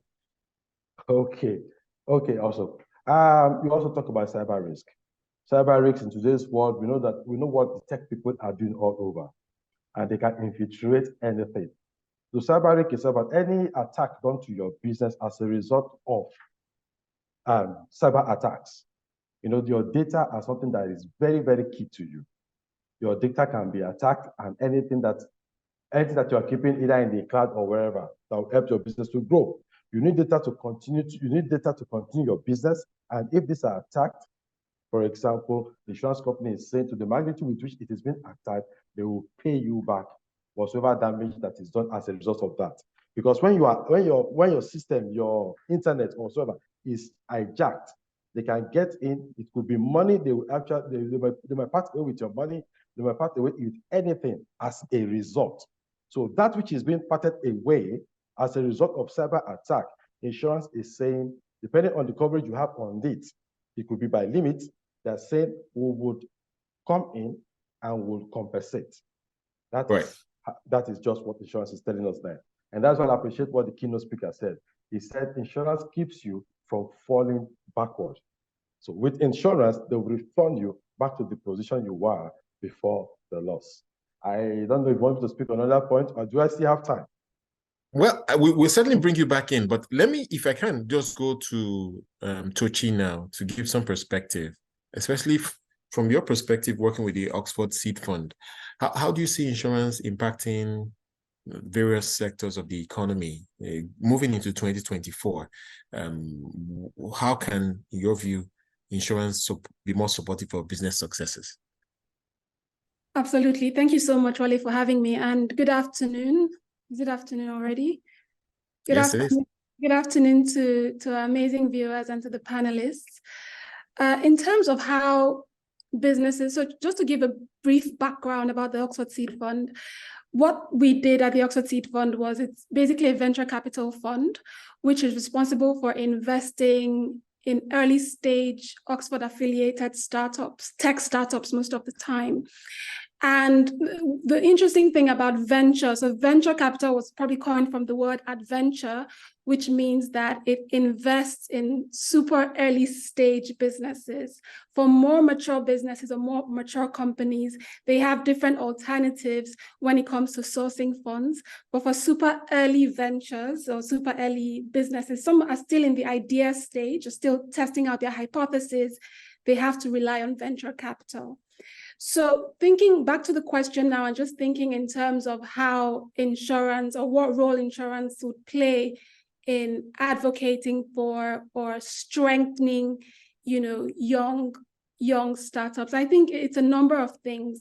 S5: Okay. Okay, awesome. You also talk about cyber risk. Cyber risk in today's world, we know what the tech people are doing all over, and they can infiltrate anything. So cyber risk is about any attack done to your business as a result of cyber attacks. Your data are something that is very, very key to you. Your data can be attacked, and anything that you are keeping either in the cloud or wherever that will help your business to grow. You need data to continue your business. And if these are attacked, for example, the insurance company is saying to the magnitude with which it is being attacked, they will pay you back whatever damage that is done as a result of that. Because when your system, your internet or whatever is hijacked, they can get in. It could be money. They will actually they might part away with your money. They might part away with anything as a result. So that which is being parted away as a result of cyber attack, insurance is saying, depending on the coverage you have on it could be by limit. They're saying we would come in and will compensate. That is just what insurance is telling us there. And that's why I appreciate what the keynote speaker said. He said insurance keeps you from falling backward. So with insurance, they will refund you back to the position you were before the loss. I don't know if you want me to speak on another point, or do I still have time?
S1: Well, we'll certainly bring you back in, but let me, if I can, just go to Tochi now to give some perspective, especially from your perspective working with the Oxford Seed Fund. How do you see insurance impacting various sectors of the economy moving into 2024? How can, in your view, insurance be more supportive of business successes?
S4: Absolutely. Thank you so much, Wale, for having me. And good afternoon. Is it afternoon already? Good
S1: Yes, it is.
S4: afternoon. Good afternoon to our amazing viewers and to the panelists. In terms of how businesses, so just to give a brief background about the Oxford Seed Fund, what we did at the Oxford Seed Fund was it's basically a venture capital fund, which is responsible for investing in early stage Oxford affiliated startups, tech startups most of the time. And the interesting thing about venture, so venture capital was probably coined from the word adventure, which means that it invests in super early stage businesses. For more mature businesses or more mature companies, they have different alternatives when it comes to sourcing funds. But for super early ventures or super early businesses, some are still in the idea stage, are still testing out their hypothesis. They have to rely on venture capital. So thinking back to the question now and just thinking in terms of how insurance or what role insurance would play in advocating for or strengthening, young startups, I think it's a number of things.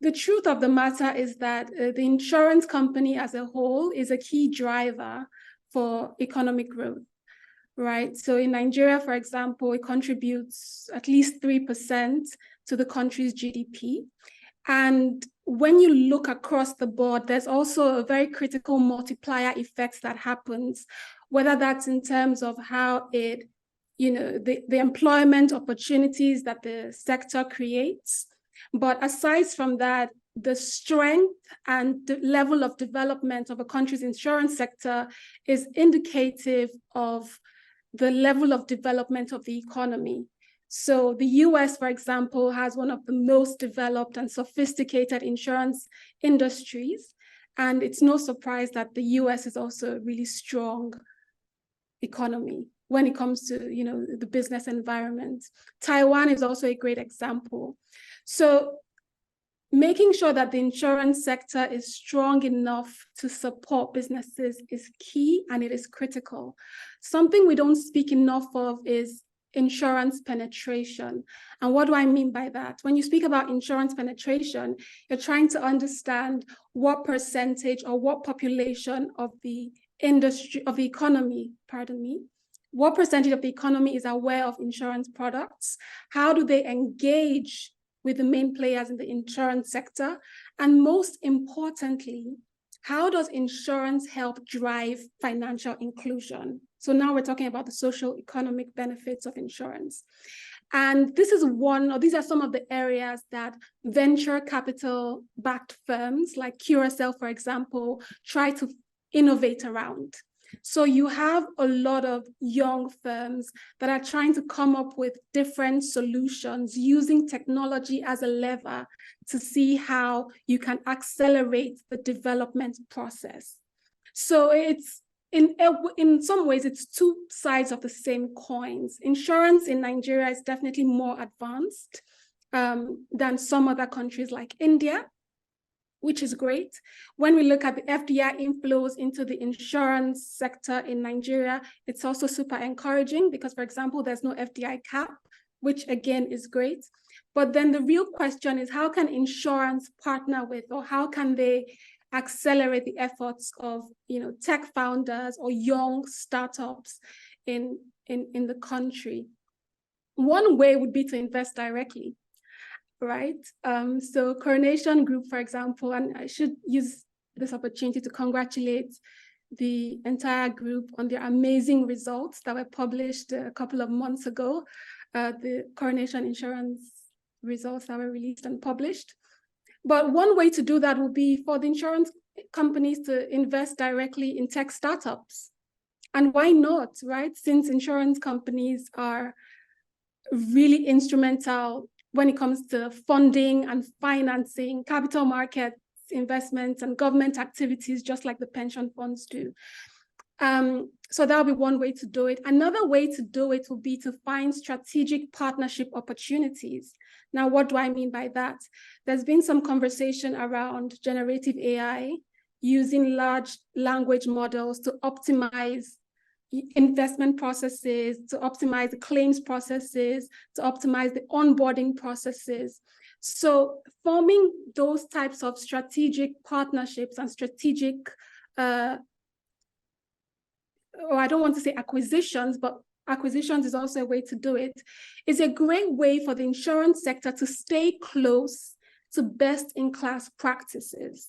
S4: The truth of the matter is that the insurance company as a whole is a key driver for economic growth. Right. So in Nigeria, for example, it contributes at least 3% to the country's GDP. And when you look across the board, there's also a very critical multiplier effect that happens, whether that's in terms of how it, the employment opportunities that the sector creates. But aside from that, the strength and the level of development of a country's insurance sector is indicative of the level of development of the economy. So the US, for example, has one of the most developed and sophisticated insurance industries. And it's no surprise that the US is also a really strong economy when it comes to, the business environment. Taiwan is also a great example. So making sure that the insurance sector is strong enough to support businesses is key, and it is critical. Something we don't speak enough of is insurance penetration. And what do I mean by that? When you speak about insurance penetration, you're trying to understand what percentage or what population of the industry, of the economy, what percentage of the economy is aware of insurance products? How do they engage with the main players in the insurance sector? And most importantly, how does insurance help drive financial inclusion? So now we're talking about the social economic benefits of insurance. And these are some of the areas that venture capital backed firms like Curacell, for example, try to innovate around. So you have a lot of young firms that are trying to come up with different solutions using technology as a lever to see how you can accelerate the development process. So it's in some ways, it's two sides of the same coins. Insurance in Nigeria is definitely more advanced than some other countries like India, which is great. When we look at the FDI inflows into the insurance sector in Nigeria, it's also super encouraging because, for example, there's no FDI cap, which again is great. But then the real question is, how can insurance partner with, or how can they accelerate the efforts of, tech founders or young startups in the country? One way would be to invest directly. Right. So Coronation Group, for example, and I should use this opportunity to congratulate the entire group on their amazing results that were published a couple of months ago. The Coronation Insurance results that were released and published. But one way to do that would be for the insurance companies to invest directly in tech startups. And why not, right? Since insurance companies are really instrumental when it comes to funding and financing capital markets, investments, and government activities, just like the pension funds do. So that would be one way to do it. Another way to do it would be to find strategic partnership opportunities. Now, what do I mean by that? There's been some conversation around generative AI using large language models to optimize investment processes, to optimize the claims processes, to optimize the onboarding processes. So forming those types of strategic partnerships and strategic, or I don't want to say acquisitions, but acquisitions is also a way to do it, is a great way for the insurance sector to stay close to best-in-class practices,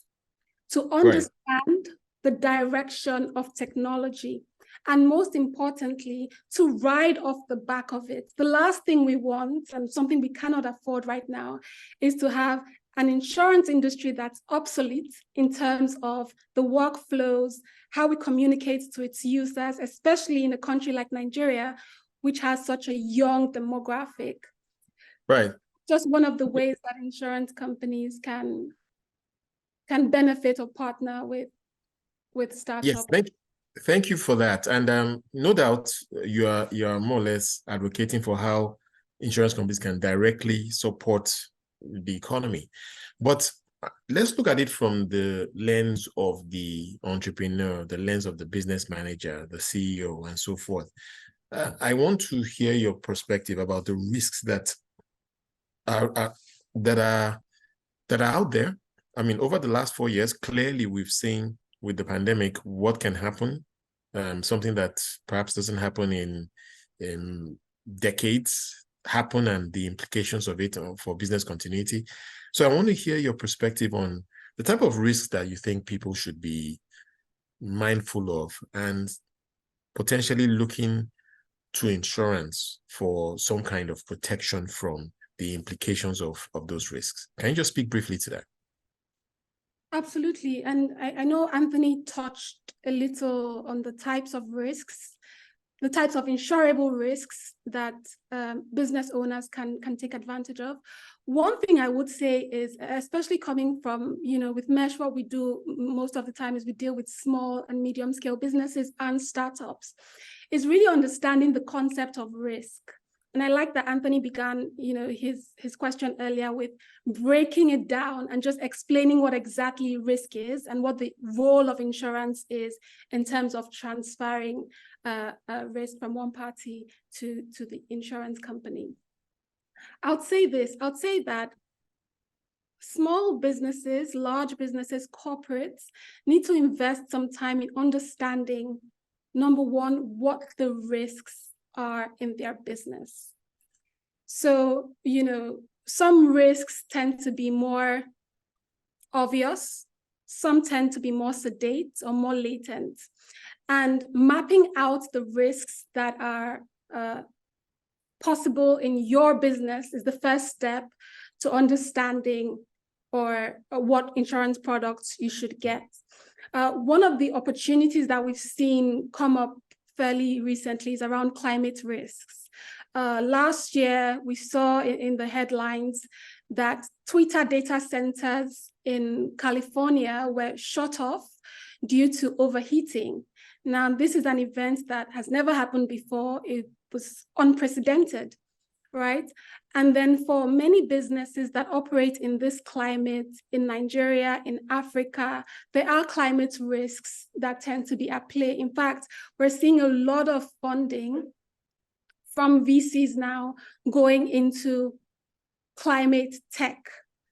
S4: to understand the direction of technology, and most importantly, to ride off the back of it. The last thing we want, and something we cannot afford right now, is to have an insurance industry that's obsolete in terms of the workflows, how we communicate to its users, especially in a country like Nigeria, which has such a young demographic.
S1: Right.
S4: Just one of the ways that insurance companies can benefit or partner with startups.
S1: Yes, thank you for that. And no doubt you are more or less advocating for how insurance companies can directly support the economy. But let's look at it from the lens of the entrepreneur, the lens of the business manager, the CEO, and so forth. I want to hear your perspective about the risks that are out there. I mean, over the last 4 years, clearly we've seen with the pandemic what can happen. Something that perhaps doesn't happen in decades happen, and the implications of it for business continuity. So I want to hear your perspective on the type of risks that you think people should be mindful of and potentially looking to insurance for some kind of protection from the implications of those risks. Can you just speak briefly to that?
S4: Absolutely. And I know Anthony touched a little on the types of risks, the types of insurable risks that business owners can take advantage of. One thing I would say is, especially coming from, with Mesh, what we do most of the time is we deal with small and medium scale businesses and startups, is really understanding the concept of risk. And I like that Anthony began, his question earlier with breaking it down and just explaining what exactly risk is and what the role of insurance is in terms of transferring risk from one party to the insurance company. I would say that small businesses, large businesses, corporates need to invest some time in understanding, number one, what the risks are in their business. So, some risks tend to be more obvious, some tend to be more sedate or more latent. And mapping out the risks that are possible in your business is the first step to understanding or what insurance products you should get. One of the opportunities that we've seen come up fairly recently is around climate risks. Last year, we saw in the headlines that Twitter data centers in California were shut off due to overheating. Now, this is an event that has never happened before. It was unprecedented, right? And then for many businesses that operate in this climate, in Nigeria, in Africa, there are climate risks that tend to be at play. In fact, we're seeing a lot of funding from VCs now going into climate tech.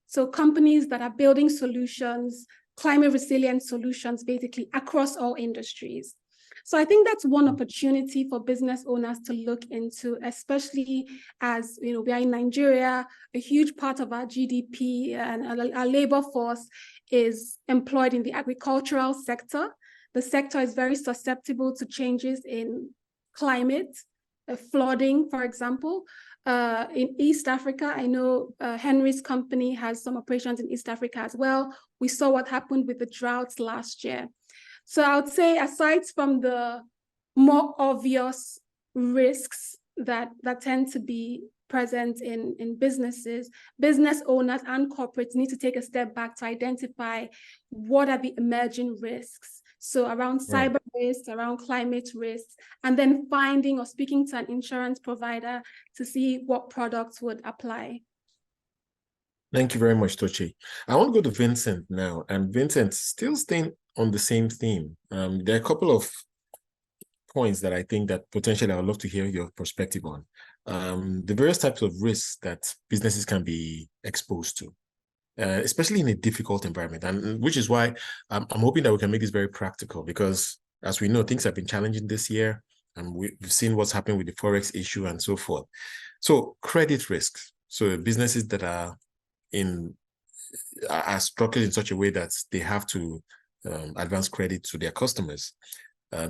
S4: So companies that are building solutions, climate resilient solutions, basically across all industries. So I think that's one opportunity for business owners to look into, especially as we are in Nigeria. A huge part of our GDP and our labor force is employed in the agricultural sector. The sector is very susceptible to changes in climate, flooding, for example. In East Africa, I know Henry's company has some operations in East Africa as well. We saw what happened with the droughts last year. So I would say, aside from the more obvious risks that tend to be present in businesses, business owners and corporates need to take a step back to identify what are the emerging risks. So around cyber risks, around climate risks, and then finding or speaking to an insurance provider to see what products would apply.
S1: Thank you very much, Tochi. I want to go to Vincent now. And Vincent, still staying on the same theme. There are a couple of points that I think that potentially I would love to hear your perspective on. The various types of risks that businesses can be exposed to, especially in a difficult environment, and which is why I'm hoping that we can make this very practical, because as we know, things have been challenging this year, and we've seen what's happened with the Forex issue and so forth. So credit risks. So businesses that are structured in such a way that they have to advance credit to their customers.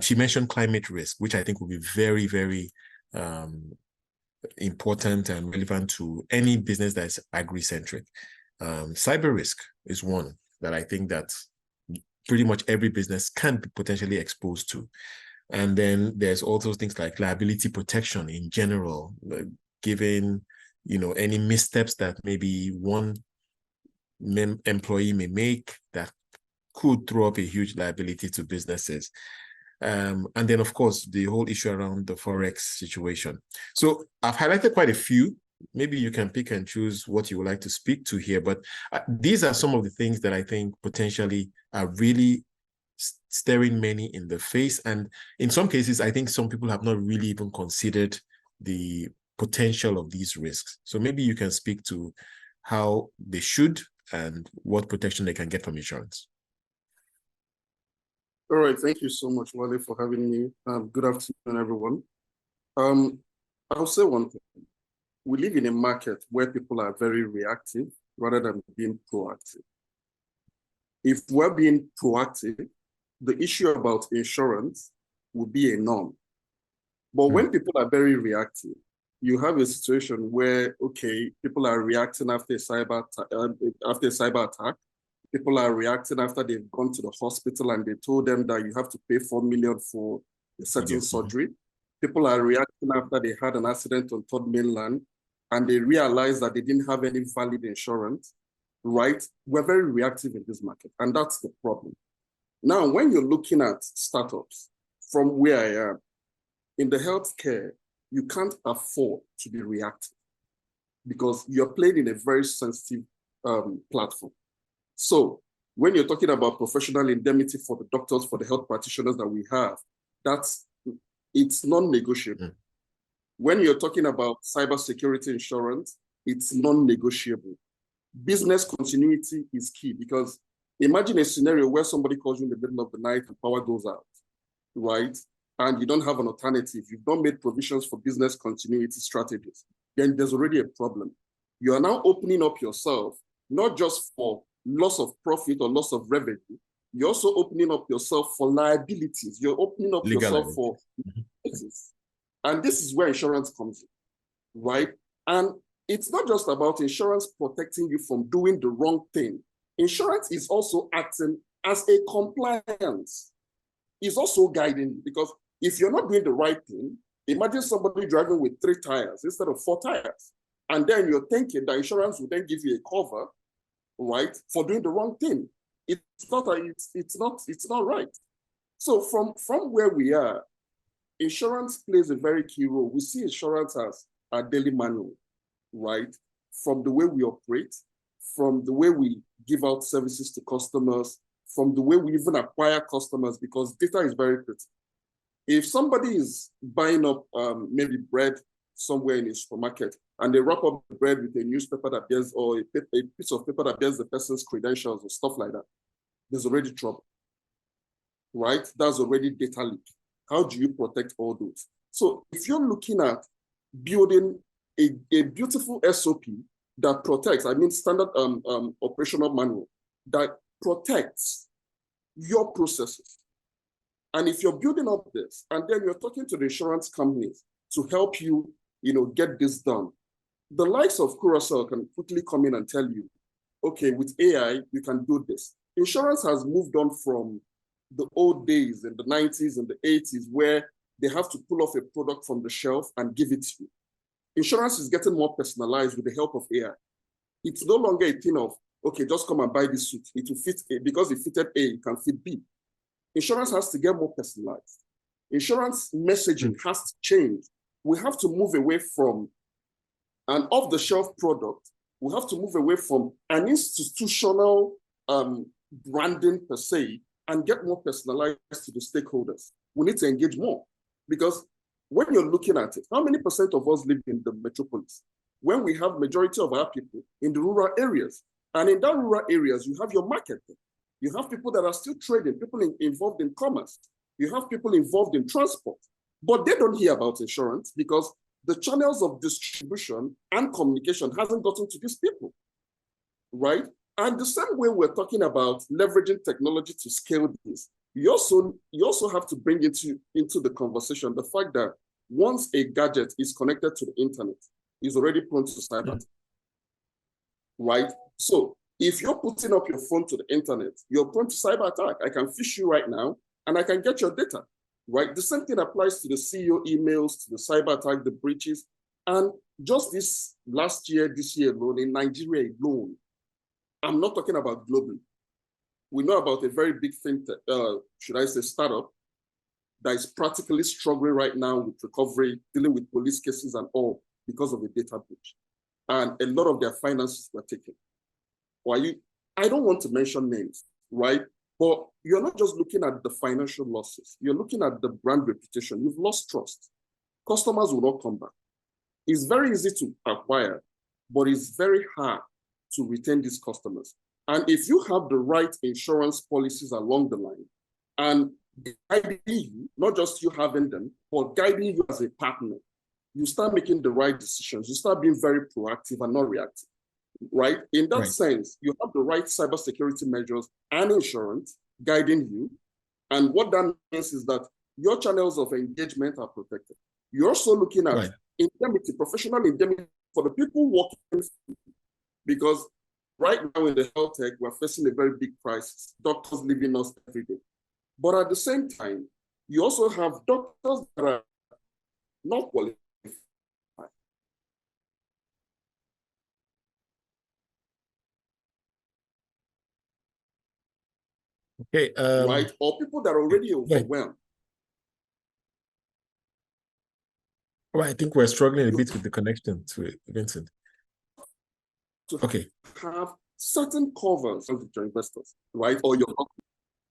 S1: She mentioned climate risk, which I think will be very, very important and relevant to any business that is agri-centric. Cyber risk is one that I think that pretty much every business can be potentially exposed to. And then there's also things like liability protection in general, given, any missteps that maybe one employee may make that could throw up a huge liability to businesses. And then, of course, the whole issue around the Forex situation. So I've highlighted quite a few. Maybe you can pick and choose what you would like to speak to here. But these are some of the things that I think potentially are really staring many in the face. And in some cases, I think some people have not really even considered the potential of these risks. So maybe you can speak to how they should and what protection they can get from insurance.
S6: All right, thank you so much, Wale, for having me. Good afternoon, everyone. I'll say one thing. We live in a market where people are very reactive rather than being proactive. If we're being proactive, the issue about insurance will be a norm. But when people are very reactive, you have a situation where, okay, people are reacting after a cyber attack. People are reacting after they've gone to the hospital and they told them that you have to pay 4 million for a certain surgery. People are reacting after they had an accident on Third Mainland and they realized that they didn't have any valid insurance, right? We're very reactive in this market, and that's the problem. Now, when you're looking at startups, from where I am, in the healthcare, you can't afford to be reactive because you're playing in a very sensitive platform. So when you're talking about professional indemnity for the doctors, for the health practitioners that we have, it's non-negotiable. When you're talking about cybersecurity insurance, it's non-negotiable. Business continuity is key because imagine a scenario where somebody calls you in the middle of the night and power goes out, right? And you don't have an alternative. You've not made provisions for business continuity strategies. Then there's already a problem. You are now opening up yourself, not just for loss of profit or loss of revenue, you're also opening up yourself for liabilities. You're opening up yourself for liabilities. And this is where insurance comes in, right? And it's not just about insurance protecting you from doing the wrong thing. Insurance is also acting as a compliance. It's also guiding you because if you're not doing the right thing, imagine somebody driving with 3 tires instead of 4 tires. And then you're thinking that insurance will then give you a cover, right, for doing the wrong thing. It's not right. So from where we are, insurance plays a very key role. We see insurance as our daily manual, right? From the way we operate, from the way we give out services to customers, from the way we even acquire customers, because data is very critical. If somebody is buying up maybe bread somewhere in a supermarket and they wrap up the bread with a newspaper that bears or a piece of paper that bears the person's credentials or stuff like that, there's already trouble, right? That's already data leak. How do you protect all those? So if you're looking at building a beautiful SOP that protects, standard operational manual that protects your processes. And if you're building up this, and then you're talking to the insurance companies to help you, get this done, the likes of Coronation can quickly come in and tell you, okay, with AI, you can do this. Insurance has moved on from the old days in the 90s and the 80s where they have to pull off a product from the shelf and give it to you. Insurance is getting more personalized with the help of AI. It's no longer a thing of, okay, just come and buy this suit. It will fit A. Because it fitted A, it can fit B. Insurance has to get more personalized. Insurance messaging has to change. We have to move away from an off-the-shelf product. We have to move away from an institutional branding per se and get more personalized to the stakeholders. We need to engage more. Because when you're looking at it, how many percent of us live in the metropolis? When we have majority of our people in the rural areas. And in that rural areas, you have your market. You have people that are still trading, people involved in commerce. You have people involved in transport. But they don't hear about insurance because the channels of distribution and communication hasn't gotten to these people, right? And the same way we're talking about leveraging technology to scale this, you also have to bring into the conversation the fact that once a gadget is connected to the internet, is already prone to cyber attack, right? So if you're putting up your phone to the internet, you're prone to cyber attack. I can phish you right now and I can get your data, right? The same thing applies to the CEO emails, to the cyber attack, the breaches. And just this year alone, in Nigeria alone, I'm not talking about globally. We know about a very big startup that is practically struggling right now with recovery, dealing with police cases and all because of a data breach. And a lot of their finances were taken. I don't want to mention names, right? But you're not just looking at the financial losses. You're looking at the brand reputation. You've lost trust. Customers will not come back. It's very easy to acquire, but it's very hard to retain these customers. And if you have the right insurance policies along the line and guiding you, not just you having them, but guiding you as a partner, you start making the right decisions. You start being very proactive and not reactive, right? In that sense, you have the right cybersecurity measures and insurance guiding you. And what that means is that your channels of engagement are protected. You're also looking at indemnity, professional indemnity for the people working, because right now in the health tech, we're facing a very big crisis. Doctors leaving us every day. But at the same time, you also have doctors that are not qualified.
S1: Okay.
S6: Right? Or people that are already overwhelmed.
S1: Well, I think we're struggling a bit with the connection to it, Vincent.
S6: To have certain covers to your investors, right? Or your company.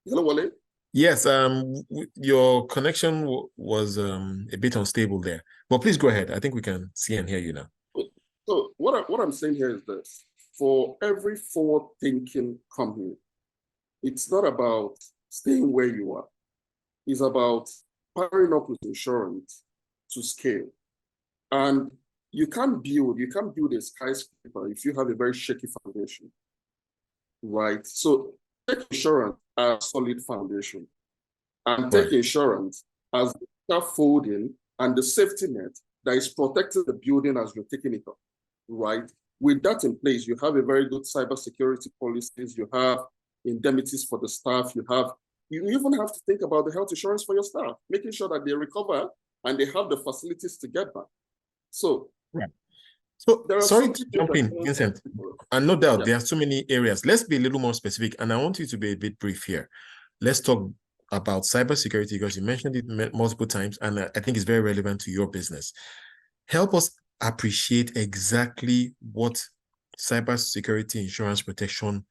S6: Hello, Wale?
S1: Yes, your connection was a bit unstable there. But please go ahead. I think we can see and hear you now.
S6: So what I'm saying here is this. For every forward-thinking company, it's not about staying where you are. It's about partnering up with insurance to scale. And you can't build a skyscraper if you have a very shaky foundation, right? So take insurance as a solid foundation, and take insurance as the scaffolding and the safety net that is protecting the building as you're taking it up, right? With that in place, you have a very good cybersecurity policies, you have indemnities for the staff, you even have to think about the health insurance for your staff, making sure that they recover and they have the facilities to get back. So,
S1: so sorry to jump in, Vincent, and no doubt there are so many areas. Let's be a little more specific, and I want you to be a bit brief here. Let's talk about cybersecurity because you mentioned it multiple times, and I think it's very relevant to your business. Help us appreciate exactly what cybersecurity insurance protection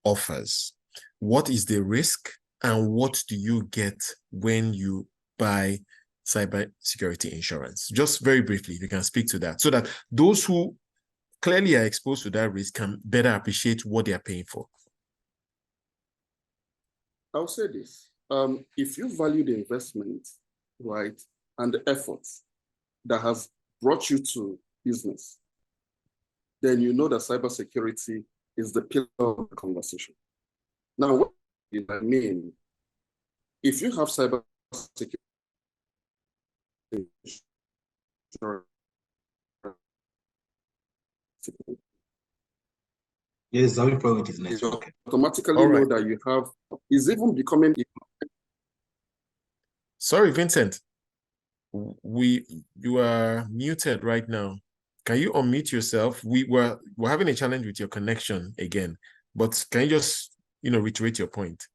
S1: offers. What is the risk, and what do you get when you buy cybersecurity insurance? Just very briefly, if you can speak to that, so that those who clearly are exposed to that risk can better appreciate what they are paying for.
S6: I'll say this. If you value the investment, right, and the efforts that has brought you to business, then you know that cybersecurity is the pillar of the conversation. Now, what does that mean? If you have cybersecurity,
S2: yes, sorry for it is
S6: network. Automatically know that you have is even becoming.
S1: Sorry, Vincent. You are muted right now. Can you unmute yourself? We're having a challenge with your connection again, but can you just reiterate your point?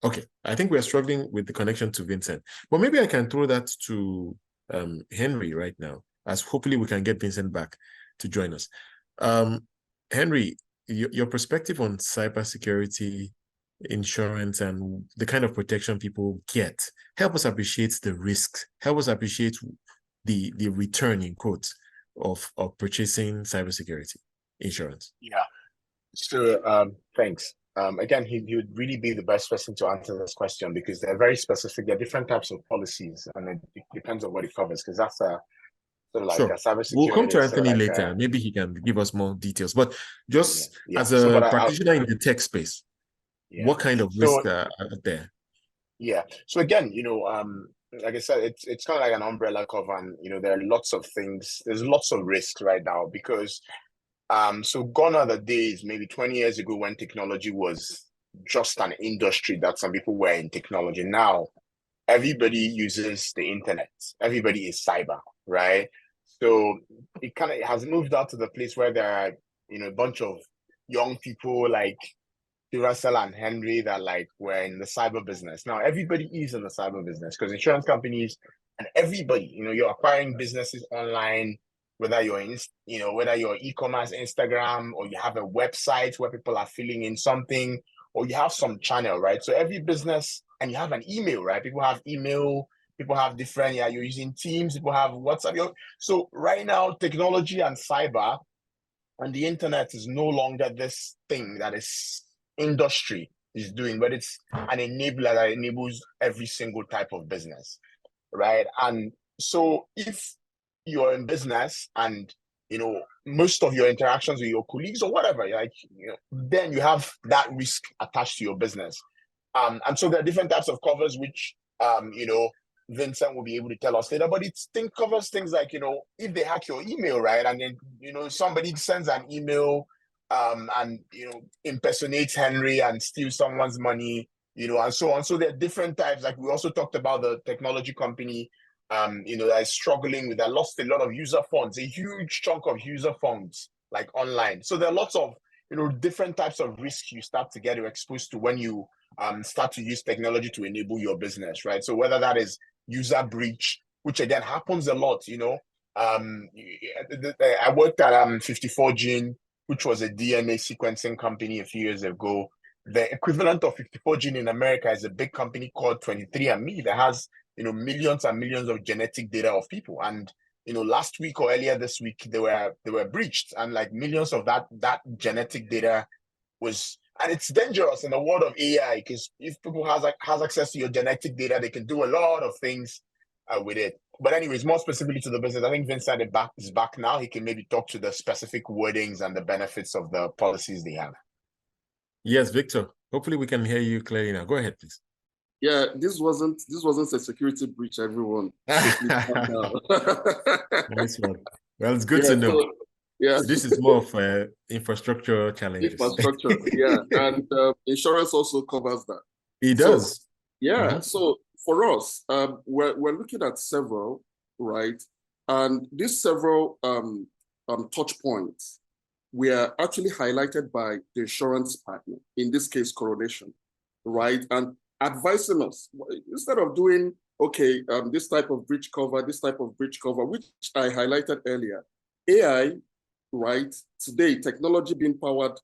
S1: Okay, I think we're struggling with the connection to Vincent, but maybe I can throw that to Henry right now, as hopefully we can get Vincent back to join us. Henry, your perspective on cybersecurity insurance and the kind of protection people get. Help us appreciate the risks. Help us appreciate the return, in quotes, of purchasing cybersecurity insurance.
S3: Yeah. So thanks. Again, he would really be the best person to answer this question because they're very specific. There are different types of policies, and it depends on what it covers. Because that's a sort of like
S1: Sure.
S3: a cybersecurity.
S1: We'll come to Anthony
S3: like
S1: later. Maybe he can give us more details. But just
S3: yeah.
S1: as a practitioner in the tech space, what kind of risks are there?
S3: Yeah. So again, like I said, it's kind of like an umbrella cover, and there are lots of things. There's lots of risks right now because so gone are the days, maybe 20 years ago, when technology was just an industry that some people were in technology. Now everybody uses the internet. Everybody is cyber, right? So it kind of has moved out to the place where there are, a bunch of young people like Russell and Henry that were in the cyber business. Now everybody is in the cyber business because insurance companies and everybody, you're acquiring businesses online, whether you're in, whether you're e-commerce, Instagram, or you have a website where people are filling in something, or you have some channel, right? So every business, and you have an email, right? People have email, people have different, you're using Teams, people have WhatsApp. So right now, technology and cyber and the internet is no longer this thing that is industry is doing, but it's an enabler that enables every single type of business, right? And so if you're in business and most of your interactions with your colleagues or whatever, then you have that risk attached to your business. And so there are different types of covers which Vincent will be able to tell us later, but it covers things like, if they hack your email, right? And then, somebody sends an email and, impersonates Henry and steals someone's money, and so on. So there are different types. Like we also talked about the technology company, that is struggling with that, lost a lot of user funds, a huge chunk of user funds, like online. So there are lots of, different types of risks you start to get exposed to when you start to use technology to enable your business, right? So whether that is user breach, which again happens a lot, I worked at 54 Gene, which was a DNA sequencing company a few years ago. The equivalent of 54 Gene in America is a big company called 23andMe that has millions and millions of genetic data of people. And last week or earlier this week, they were breached, and like millions of that genetic data was. And it's dangerous in the world of AI because if people has access to your genetic data, they can do a lot of things with it. But anyways, more specifically to the business, I think Vincent is back now. He can maybe talk to the specific wordings and the benefits of the policies they have.
S1: Yes, Victor. Hopefully we can hear you clearly now. Go ahead, please.
S6: Yeah, this wasn't a security breach, everyone.
S1: Nice one. Well, it's good to know.
S6: So, yeah.
S1: So this is more of infrastructure challenges.
S6: Infrastructure, yeah. And insurance also covers that.
S1: It does.
S6: Yeah. So for us, we're looking at several, right? And these several touch points were actually highlighted by the insurance partner, in this case, Coronation, right? And advising us, instead of doing, okay, this type of breach cover, which I highlighted earlier, AI, right? Today, technology being powered,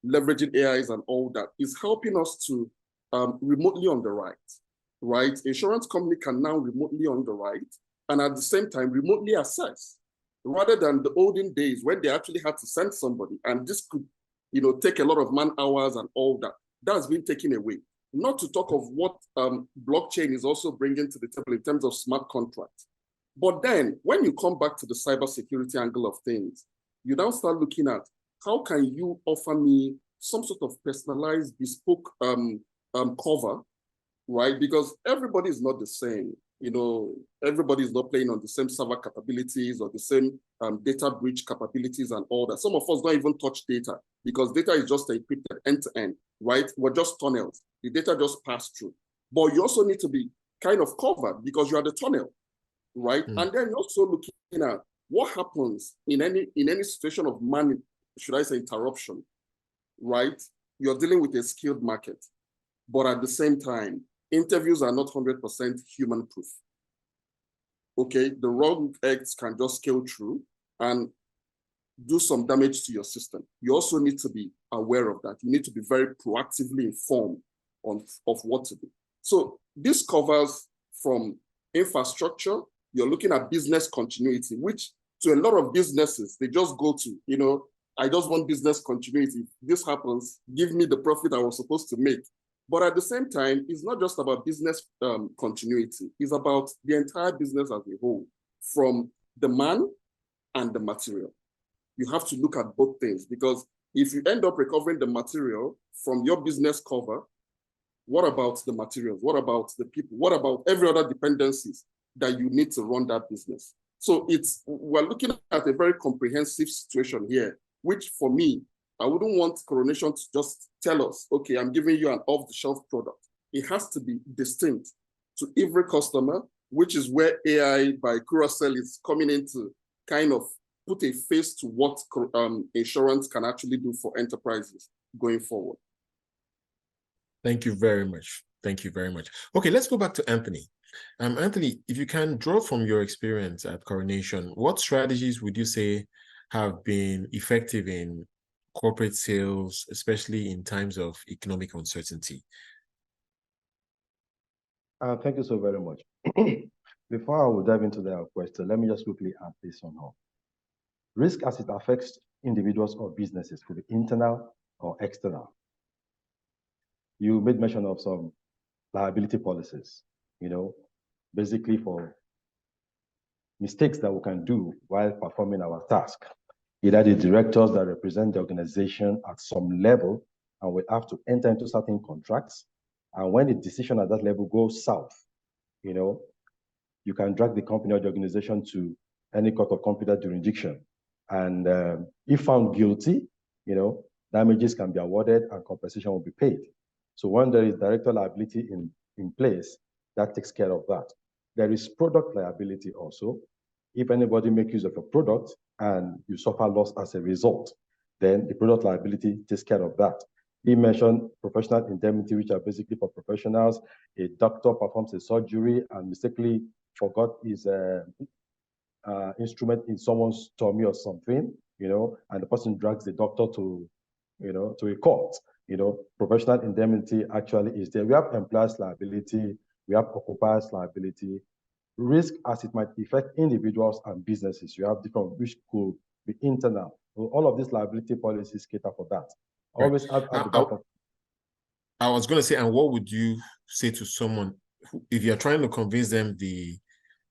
S6: leveraging AIs and all that is helping us to remotely underwrite, right? Insurance company can now remotely underwrite and at the same time remotely assess, rather than the olden days when they actually had to send somebody, and this could, take a lot of man hours and all that. That's been taken away. Not to talk of what blockchain is also bringing to the table in terms of smart contracts. But then when you come back to the cybersecurity angle of things, you now start looking at how can you offer me some sort of personalized, bespoke cover, right? Because everybody is not the same. Everybody is not playing on the same server capabilities or the same data breach capabilities and all that. Some of us don't even touch data because data is just encrypted end to end, right? We're just tunnels. The data just pass through. But you also need to be kind of covered because you are the tunnel, right? And then you're also looking at what happens in any situation of interruption, right? You're dealing with a skilled market, but at the same time, interviews are not 100% human proof. Okay, the wrong acts can just scale through, and do some damage to your system. You also need to be aware of that. You need to be very proactively informed of what to do. So this covers from infrastructure, you're looking at business continuity, which to a lot of businesses, they just go to, I just want business continuity. If this happens, give me the profit I was supposed to make. But at the same time, it's not just about business continuity. It's about the entire business as a whole, from the man and the material. You have to look at both things, because if you end up recovering the material from your business cover, what about the materials? What about the people? What about every other dependencies that you need to run that business? So we're looking at a very comprehensive situation here, which for me, I wouldn't want Coronation to just tell us, okay, I'm giving you an off-the-shelf product. It has to be distinct to every customer, which is where AI by Curacell is coming in to kind of put a face to what insurance can actually do for enterprises going forward.
S1: Thank you very much. Thank you very much. Okay, let's go back to Anthony. Anthony, if you can draw from your experience at Coronation, what strategies would you say have been effective in corporate sales, especially in times of economic uncertainty?
S5: Thank you so very much. Before I will dive into that question, let me just quickly add this on how. Risk as it affects individuals or businesses could be internal or external. You made mention of some liability policies, basically for mistakes that we can do while performing our task. Either the directors that represent the organization at some level, and we have to enter into certain contracts. And when the decision at that level goes south, you can drag the company or the organization to any court of competent jurisdiction. And if found guilty, damages can be awarded and compensation will be paid. So when there is director liability in place, that takes care of that. There is product liability also. If anybody makes use of a product and you suffer loss as a result, then the product liability takes care of that. He mentioned professional indemnity, which are basically for professionals. A doctor performs a surgery and mistakenly forgot his instrument in someone's tummy or something, and the person drags the doctor to a court. Professional indemnity actually is there. We have employers liability, we have occupiers liability. Risk as it might affect individuals and businesses, you have different, which could be internal. So all of these liability policies cater for that. Always at the back of.
S1: I was going to say, and what would you say to someone if you're trying to convince them the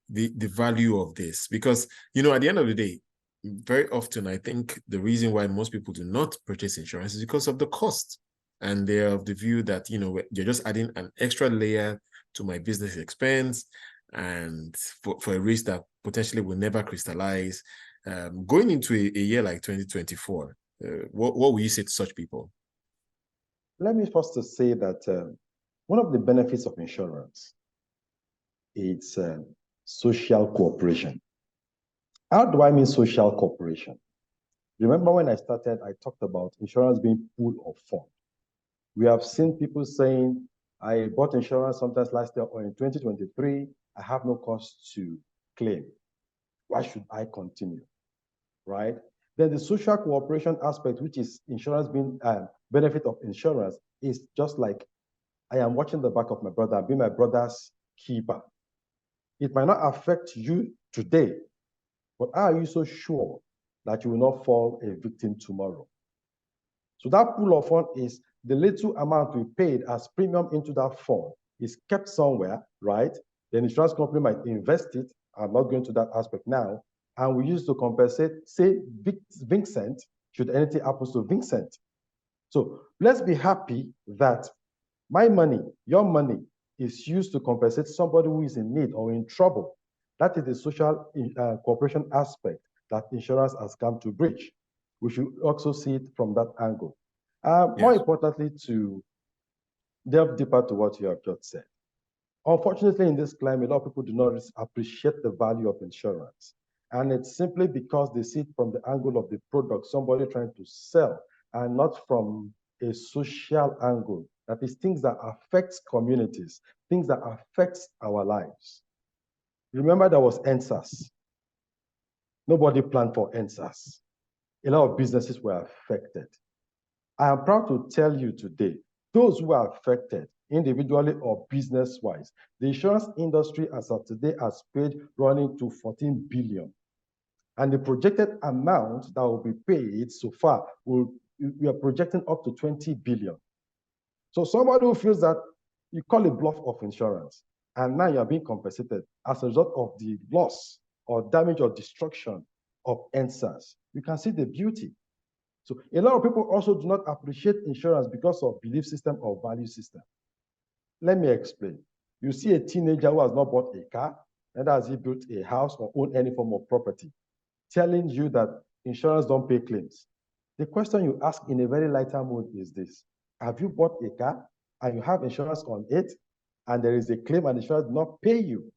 S1: value of this? Because, at the end of the day, very often, I think the reason why most people do not purchase insurance is because of the cost. And they're of the view that, you're just adding an extra layer to my business expense and for a risk that potentially will never crystallize. Going into a year like 2024, what will you say to such people?
S5: Let me first say that one of the benefits of insurance is social cooperation. How do I mean social cooperation? Remember when I started, I talked about insurance being pool of fund. We have seen people saying, I bought insurance sometimes last year or in 2023, I have no cost to claim. Why should I continue, right? Then the social cooperation aspect, which is insurance being benefit of insurance, is just like I am watching the back of my brother, be my brother's keeper. It might not affect you today, but are you so sure that you will not fall a victim tomorrow? So that pool of fund is the little amount we paid as premium into that fund is kept somewhere, right? The insurance company might invest it. I'm not going to that aspect now. And we use to compensate, say, Vincent, should anything happen to Vincent. So let's be happy that my money, your money, is used to compensate somebody who is in need or in trouble. That is the social cooperation aspect that insurance has come to bridge. We should also see it from that angle. More importantly, to delve deeper to what you have just said. Unfortunately, in this climate, a lot of people do not appreciate the value of insurance. And it's simply because they see it from the angle of the product somebody trying to sell and not from a social angle. That is things that affects communities, things that affects our lives. Remember there was NSAS. Nobody planned for NSAS. a lot of businesses were affected. I am proud to tell you today, those who are affected individually or business-wise, the insurance industry as of today has paid running to 14 billion. And the projected amount that will be paid so far, we are projecting up to 20 billion. So somebody who feels that you call a bluff of insurance, and now you are being compensated as a result of the loss or damage or destruction of NSAS, you can see the beauty. So a lot of people also do not appreciate insurance because of belief system or value system. Let me explain. You see a teenager who has not bought a car, neither has he built a house or owned any form of property, telling you that insurance don't pay claims. The question you ask in a very lighter mood is this: have you bought a car and you have insurance on it, and there is a claim and insurance does not pay you?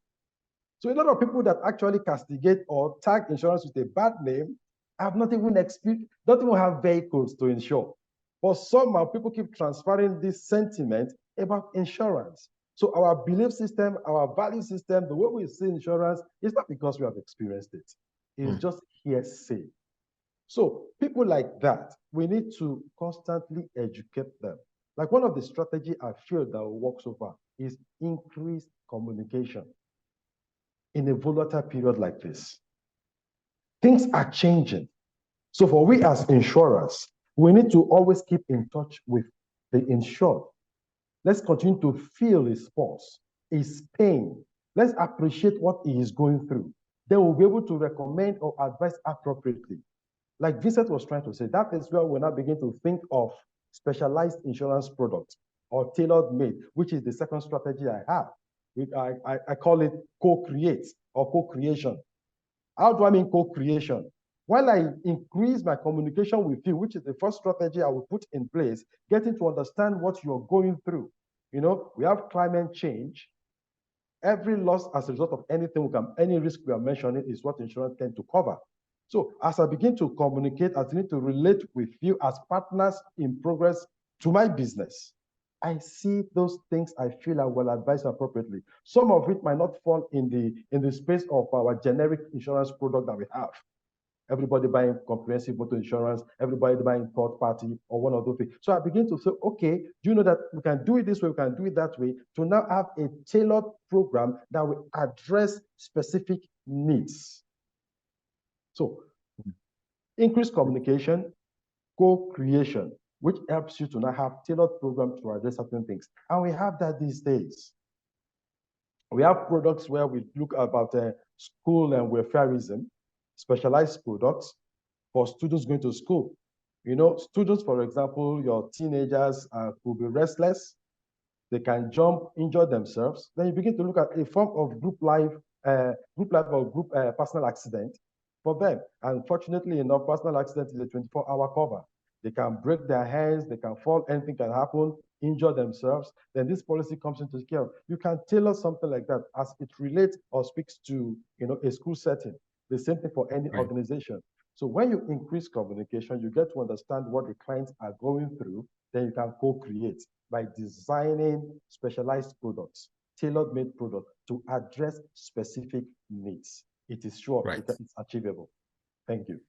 S5: So a lot of people that actually castigate or tag insurance with a bad name have not even don't even have vehicles to insure. But somehow people keep transferring this sentiment about insurance. So our belief system, our value system, the way we see insurance is not because we have experienced it. It's just hearsay. So people like that, we need to constantly educate them. Like one of the strategies I feel that will work so far is increased communication in a volatile period like this. Things are changing. So for we as insurers, we need to always keep in touch with the insured. Let's continue to feel his pulse, his pain. Let's appreciate what he is going through. Then we'll be able to recommend or advise appropriately. Like Vincent was trying to say, that is where we now begin to think of specialized insurance products or tailor-made, which is the second strategy I have. I call it co-create or co-creation. How do I mean co-creation? While I increase my communication with you, which is the first strategy I will put in place, getting to understand what you're going through. You know, we have climate change. Every loss as a result of anything, any risk we are mentioning is what insurance tends to cover. So as I begin to communicate, as I need to relate with you as partners in progress to my business, I see those things I feel I will advise appropriately. Some of it might not fall in the space of our generic insurance product that we have. Everybody buying comprehensive motor insurance, everybody buying third party or one of those things. So I begin to say, okay, do you know that we can do it this way, we can do it that way, to now have a tailored program that will address specific needs. So increased communication, co-creation, which helps you to now have tailored programs to address certain things. And we have that these days. We have products where we look about school and welfareism, specialized products for students going to school. You know, students, for example, your teenagers could be restless. They can jump, injure themselves. Then you begin to look at a form of group life or group personal accident for them. Unfortunately enough, personal accident is a 24-hour cover. They can break their hands, they can fall, anything can happen, injure themselves. Then this policy comes into care. You can tailor something like that as it relates or speaks to, you know, a school setting. The same thing for any organization. So when you increase communication, you get to understand what the clients are going through, then you can co-create by designing specialized products, tailor-made products to address specific needs. It is sure it's achievable. Thank you.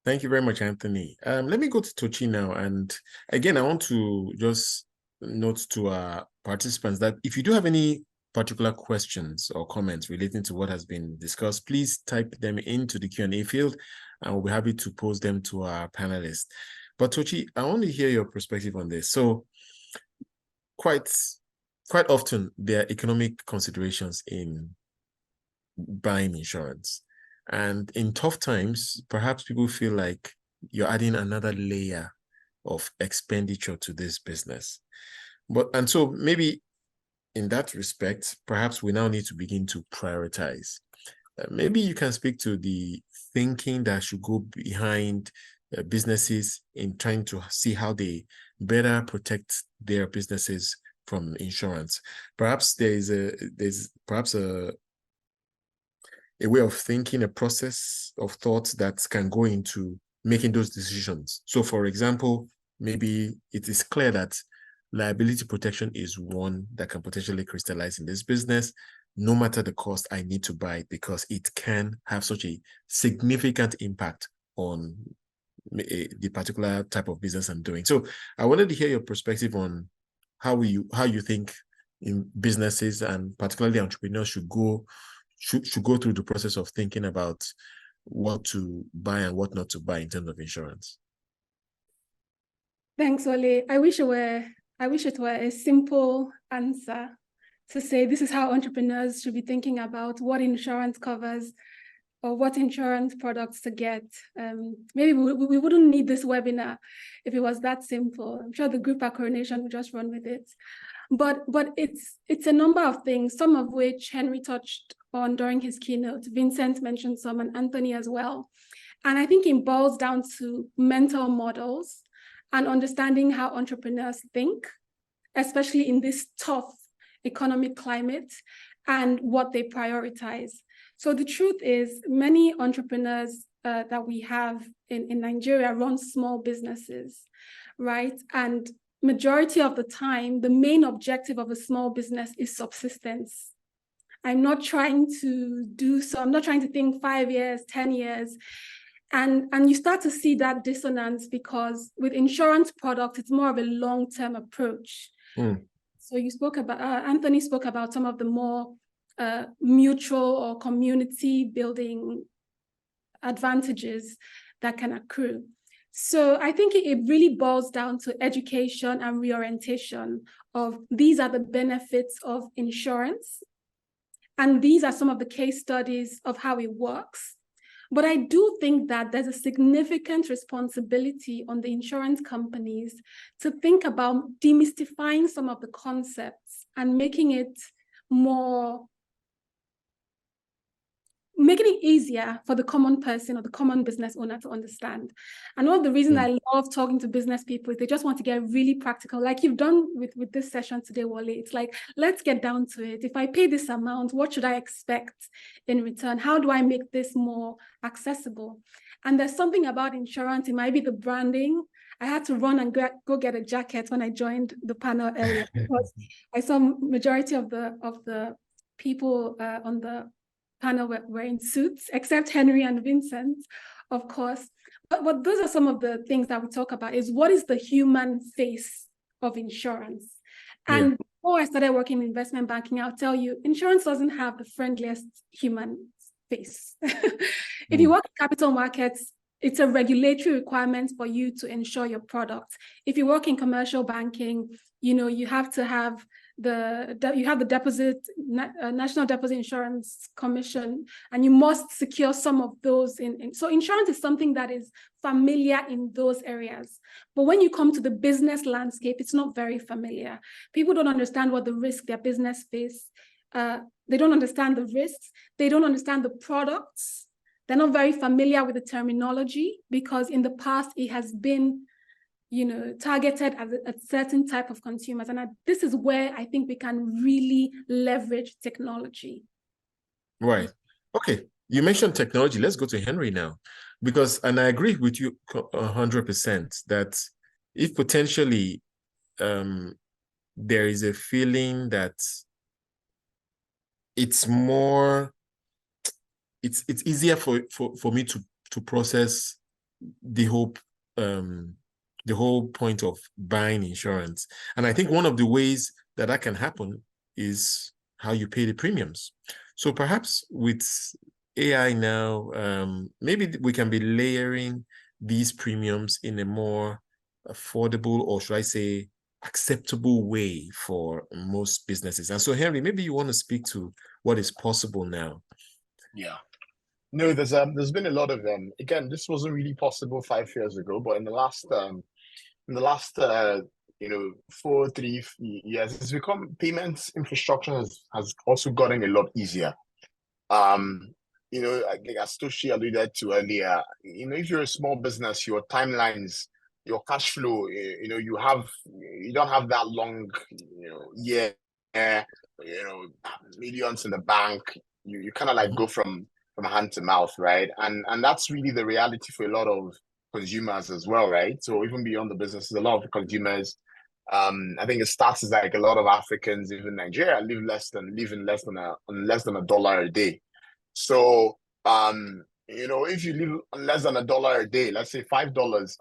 S1: Thank you very much, Anthony. Let me go to Tochi now. And again, I want to just note to our participants that if you do have any particular questions or comments relating to what has been discussed, please type them into the Q&A field and we'll be happy to pose them to our panelists. But Tochi, I want to hear your perspective on this. So quite often there are economic considerations in buying insurance. And in tough times, perhaps people feel like you're adding another layer of expenditure to this business. And so maybe in that respect, perhaps we now need to begin to prioritize. Maybe you can speak to the thinking that should go behind businesses in trying to see how they better protect their businesses from insurance. Perhaps there's perhaps a way of thinking, a process of thought that can go into making those decisions. So for example, maybe it is clear that liability protection is one that can potentially crystallize in this business. No matter the cost, I need to buy it because it can have such a significant impact on the particular type of business I'm doing. So I wanted to hear your perspective on how you think in businesses and particularly entrepreneurs should go through the process of thinking about what to buy and what not to buy in terms of insurance.
S4: Thanks, Ole. I wish it were a simple answer to say this is how entrepreneurs should be thinking about what insurance covers or what insurance products to get. Maybe we wouldn't need this webinar if it was that simple. I'm sure the group at Coronation will just run with it. But it's a number of things, some of which Henry touched on during his keynote. Vincent mentioned some, and Anthony as well. And I think it boils down to mental models and understanding how entrepreneurs think, especially in this tough economic climate, and what they prioritize. So the truth is, many entrepreneurs that we have in Nigeria run small businesses, right? And majority of the time, the main objective of a small business is subsistence. I'm not trying to think 5 years, 10 years. And you start to see that dissonance because with insurance products, it's more of a long-term approach. So Anthony spoke about some of the more mutual or community building advantages that can accrue. So I think it really boils down to education and reorientation of these are the benefits of insurance. And these are some of the case studies of how it works. But I do think that there's a significant responsibility on the insurance companies to think about demystifying some of the concepts and making it easier for the common person or the common business owner to understand. And one of the reasons I love talking to business people is they just want to get really practical, like you've done with this session today, Wale. It's like, let's get down to it. If I pay this amount, what should I expect in return? How do I make this more accessible? And there's something about insurance. It might be the branding. I had to run and go get a jacket when I joined the panel earlier because I saw majority of the people on the panel were in suits, except Henry and Vincent, of course. But those are some of the things that we talk about is what is the human face of insurance? And before I started working in investment banking, I'll tell you, insurance doesn't have the friendliest human face. If you work in capital markets, it's a regulatory requirement for you to insure your product. If you work in commercial banking, you have to have the National Deposit Insurance Commission, and you must secure some of those so insurance is something that is familiar in those areas. But when you come to the business landscape, it's not very familiar. People don't understand what the risk their business face. They don't understand the risks. They don't understand the products. They're not very familiar with the terminology because in the past it has been targeted at a certain type of consumers. And this is where I think we can really leverage technology.
S1: Right. Okay. You mentioned technology. Let's go to Henry now, and I agree with you 100% that if potentially there is a feeling that it's easier for me to process the whole point of buying insurance. And I think one of the ways that can happen is how you pay the premiums. So perhaps with AI now, maybe we can be layering these premiums in a more affordable, or should I say acceptable way for most businesses. And so Henry, maybe you want to speak to what is possible now.
S3: Yeah. No, there's been a lot of them. Again, this wasn't really possible 5 years ago, but in the last 4-3 years, it's become payments infrastructure has also gotten a lot easier. Like as Toshi alluded to earlier, if you're a small business, your timelines, your cash flow, you don't have that long, millions in the bank. You kind of like go from hand to mouth, right? And that's really the reality for a lot of consumers as well, right? So even beyond the businesses, a lot of consumers, I think it starts as like a lot of Africans, even Nigeria, live in less than $1 a day. So if you live on less than $1 a day, let's say $5,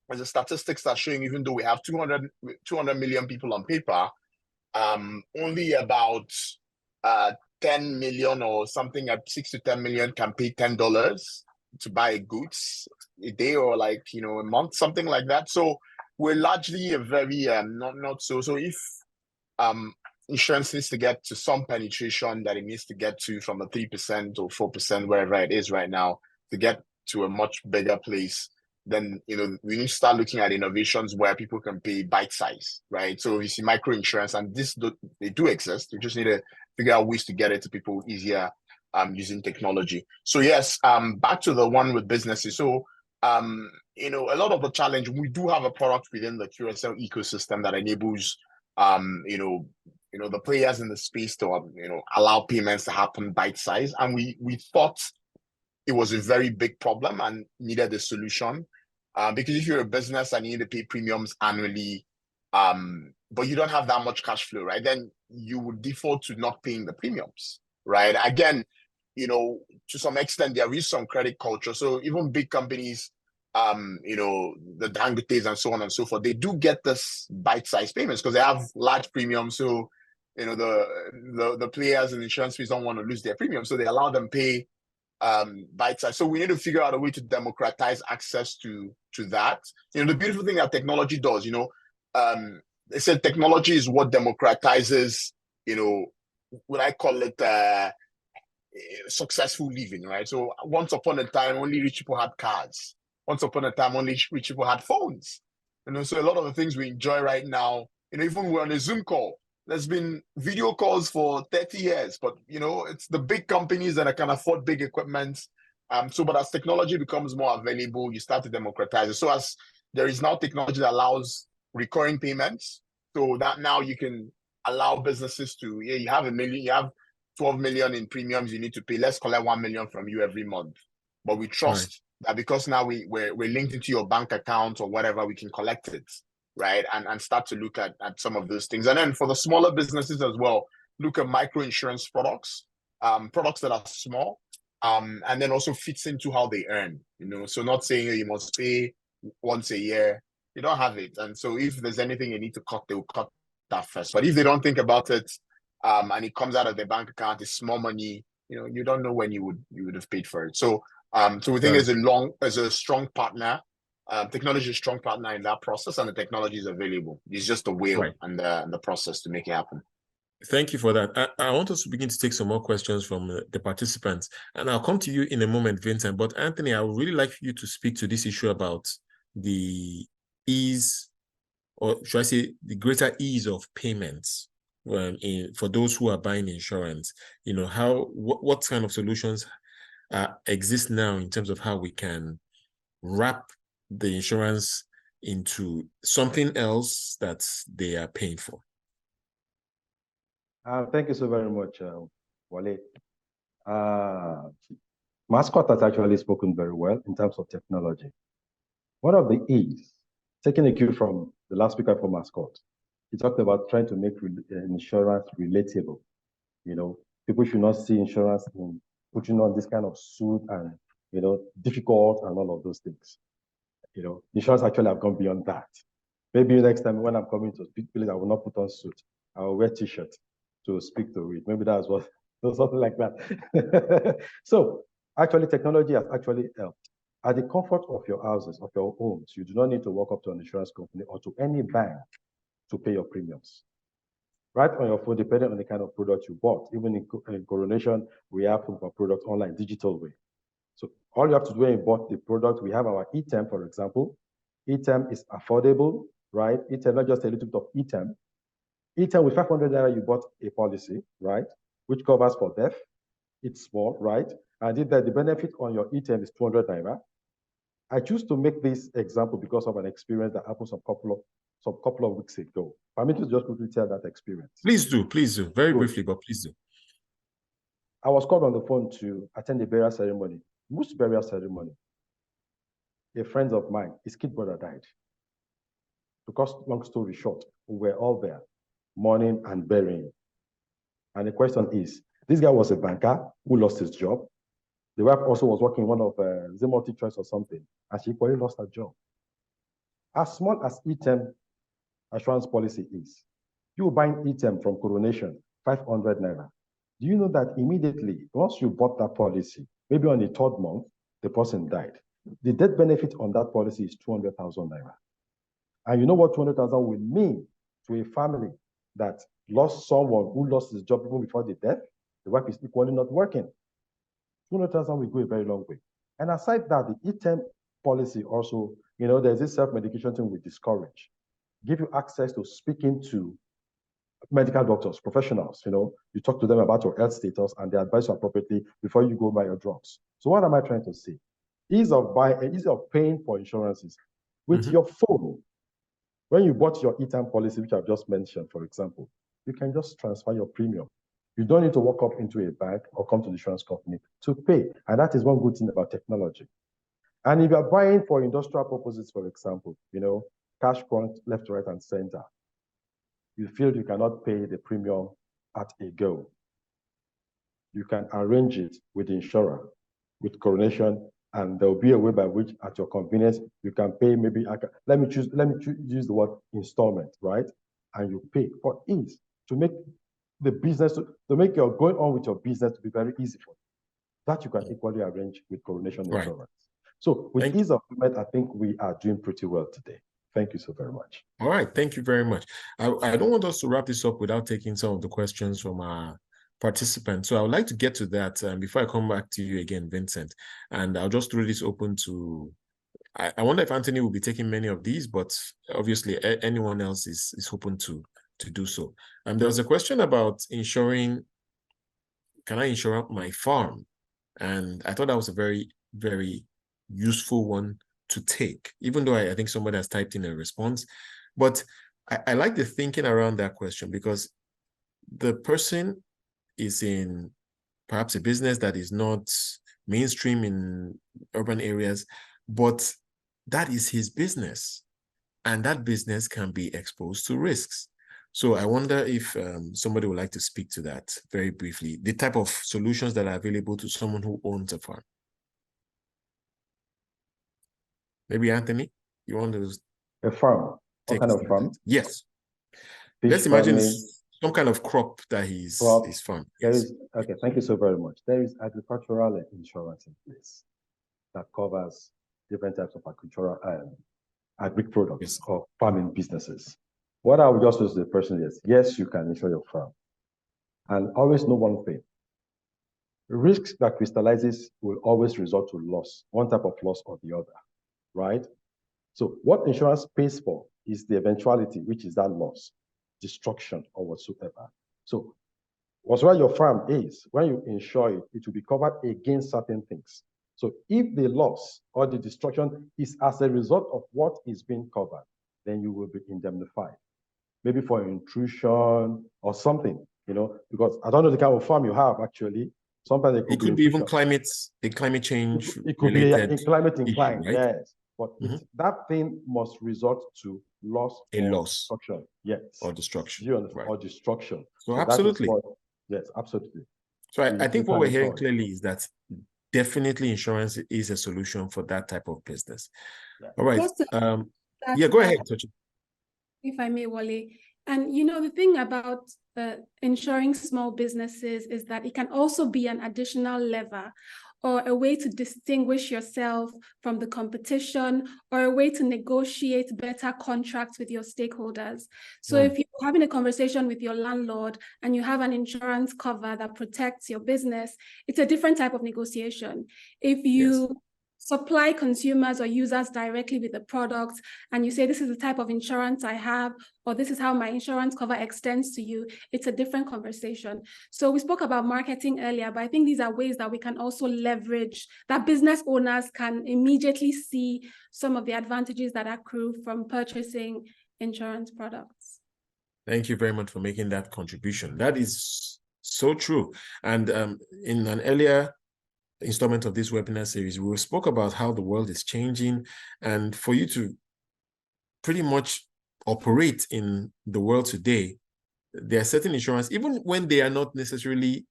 S3: there's a statistics that showing even though we have 200 million people on paper, only about 10 million or something at 6 to 10 million can pay $10 to buy goods a day or like a month, something like that. So we're largely a very not so. So if insurance needs to get to some penetration that it needs to get to from a 3% or 4%, wherever it is right now, to get to a much bigger place, then we need to start looking at innovations where people can pay bite size, right? So you see micro insurance, and they do exist. We just need to figure out ways to get it to people easier using technology. So yes, back to the one with businesses. So a lot of the challenge, we do have a product within the QSL ecosystem that enables the players in the space to allow payments to happen bite size, and we thought it was a very big problem and needed a solution. Because if you're a business and you need to pay premiums annually, but you don't have that much cash flow, right? Then you would default to not paying the premiums, right? Again, to some extent, there is some credit culture. So even big companies, the Dangotes and so on and so forth, they do get this bite-sized payments because they have large premiums. So, the players in the insurance fees don't want to lose their premium. So they allow them pay bite size. So we need to figure out a way to democratize access to that. The beautiful thing that technology does, they said technology is what democratizes, what I call it successful living, right? So once upon a time, only rich people had cars. Once upon a time, only rich people had phones. So a lot of the things we enjoy right now, even we're on a Zoom call, there's been video calls for 30 years, but it's the big companies that can afford big equipment. But as technology becomes more available, you start to democratize it. So as there is now technology that allows recurring payments, so that now you can allow businesses to, you have 12 million in premiums you need to pay. Let's collect 1 million from you every month. But we trust that because now we're linked into your bank account or whatever, we can collect it. Right, and start to look at some of those things. And then for the smaller businesses as well, look at micro insurance products, products that are small, and then also fits into how they earn. So not saying you must pay once a year. You don't have it, and so if there's anything you need to cut, they will cut that first. But if they don't think about it, and it comes out of their bank account, it's small money. You don't know when you would have paid for it. So we think as a strong partner. Technology is a strong partner in that process, and the technology is available. It's just the will and the process to make it happen.
S1: Thank you for that. I want us to begin to take some more questions from the participants, and I'll come to you in a moment, Vincent. But Anthony, I would really like you to speak to this issue about the ease, or should I say, the greater ease of payments for those who are buying insurance. What kind of solutions exist now in terms of how we can wrap the insurance into something else that they are paying for.
S5: Thank you so very much, Wale. Mascot has actually spoken very well in terms of technology. One of the E's, taking a cue from the last speaker for Mascot, he talked about trying to make insurance relatable. People should not see insurance in putting on this kind of suit and, difficult and all of those things. Insurance actually have gone beyond that. Maybe next time when I'm coming to speak, I will not put on suit. I will wear t-shirt to speak to it. Maybe that's what, something like that. So actually technology has actually helped. At the comfort of your houses, of your homes, you do not need to walk up to an insurance company or to any bank to pay your premiums. Right on your phone, depending on the kind of product you bought. Even in Coronation, we have our product online, digital way. So all you have to do when you bought the product, we have our item, for example. Item is affordable, right? Item, not just a little bit of item. Item with 500 naira, you bought a policy, right? Which covers for death. It's small, right? And the benefit on your item is 200 naira. I choose to make this example because of an experience that happened some couple of weeks ago. Permit me to just quickly tell that experience.
S1: Please do. Very briefly, but please do.
S5: I was called on the phone to attend a burial ceremony. Whose burial ceremony? A friend of mine, his kid brother died. To cut long story short, we were all there, mourning and burying. And the question is, this guy was a banker who lost his job. The wife also was working in one of the multi-choice or something, and she equally lost her job. As small as item assurance policy is, you buying item from Coronation, 500 naira. Do you know that immediately, once you bought that policy, maybe on the third month, the person died. The death benefit on that policy is 200,000 naira. And you know what 200,000 will mean to a family that lost someone who lost his job even before the death? The wife is equally not working. 200,000 will go a very long way. And aside that, the item policy also, there's this self-medication thing we discourage. Give you access to speaking to medical doctors, professionals. You talk to them about your health status and they advise you appropriately before you go buy your drugs. So what am I trying to say? Ease of paying for insurances with your phone. When you bought your e-time policy, which I've just mentioned, for example, you can just transfer your premium. You don't need to walk up into a bank or come to the insurance company to pay. And that is one good thing about technology. And if you're buying for industrial purposes, for example, cash front, left, right, and center, you feel you cannot pay the premium at a go. You can arrange it with the insurer, with Coronation, and there will be a way by which, at your convenience, you can pay maybe, let me use the word installment, right? And you pay for ease to make the business, to make your going on with your business to be very easy for you. That you can equally arrange with Coronation Insurance. So with ease of payment, I think we are doing pretty well today. Thank you so very much.
S1: All right, thank you very much. I don't want us to wrap this up without taking some of the questions from our participants. So I would like to get to that before I come back to you again, Vincent. And I'll just throw this open to, I wonder if Anthony will be taking many of these, but obviously anyone else is open to do so. There was a question about insuring, can I insure my farm? And I thought that was a very, very useful one to take, even though I think somebody has typed in a response. But I like the thinking around that question, because the person is in perhaps a business that is not mainstream in urban areas, but that is his business, and that business can be exposed to risks. So I wonder if somebody would like to speak to that very briefly, the type of solutions that are available to someone who owns a farm. Maybe Anthony, you want to
S5: a farm? What kind of farm?
S1: Yes.
S5: Fish
S1: Let's imagine
S5: farming,
S1: some kind of crop that he's farming.
S5: Yes. Okay, thank you so very much. There is agricultural insurance in place that covers different types of agricultural agri products or farming businesses. What I would just say to the person is, yes, you can insure your farm. And always know one thing. Risks that crystallizes will always result to loss, one type of loss or the other, right? So what insurance pays for is the eventuality, which is that loss, destruction, or whatsoever. So whatever your farm is, when you insure it, it will be covered against certain things. So if the loss or the destruction is as a result of what is being covered, then you will be indemnified. Maybe for intrusion or something, because I don't know the kind of farm you have actually. Sometimes
S1: it could be even climate change.
S5: It could be a climate inclined,
S1: right?
S5: Yes. But that thing must result to loss or destruction. Yes.
S1: Or destruction.
S5: Or destruction.
S1: So absolutely.
S5: Yes, absolutely.
S1: So I think what we're hearing clearly is that definitely insurance is a solution for that type of business. Yeah. All right. Yeah, go ahead, Tochi.
S4: If I may, Wale. And the thing about insuring small businesses is that it can also be an additional lever or a way to distinguish yourself from the competition, or a way to negotiate better contracts with your stakeholders. So if you're having a conversation with your landlord and you have an insurance cover that protects your business, it's a different type of negotiation. If you supply consumers or users directly with the product, and you say, this is the type of insurance I have, or this is how my insurance cover extends to you, it's a different conversation. So we spoke about marketing earlier, but I think these are ways that we can also leverage, that business owners can immediately see some of the advantages that accrue from purchasing insurance products.
S1: Thank you very much for making that contribution. That is so true. And in an earlier installment of this webinar series, we spoke about how the world is changing, and for you to pretty much operate in the world today, there are certain insurance, even when they are not necessarily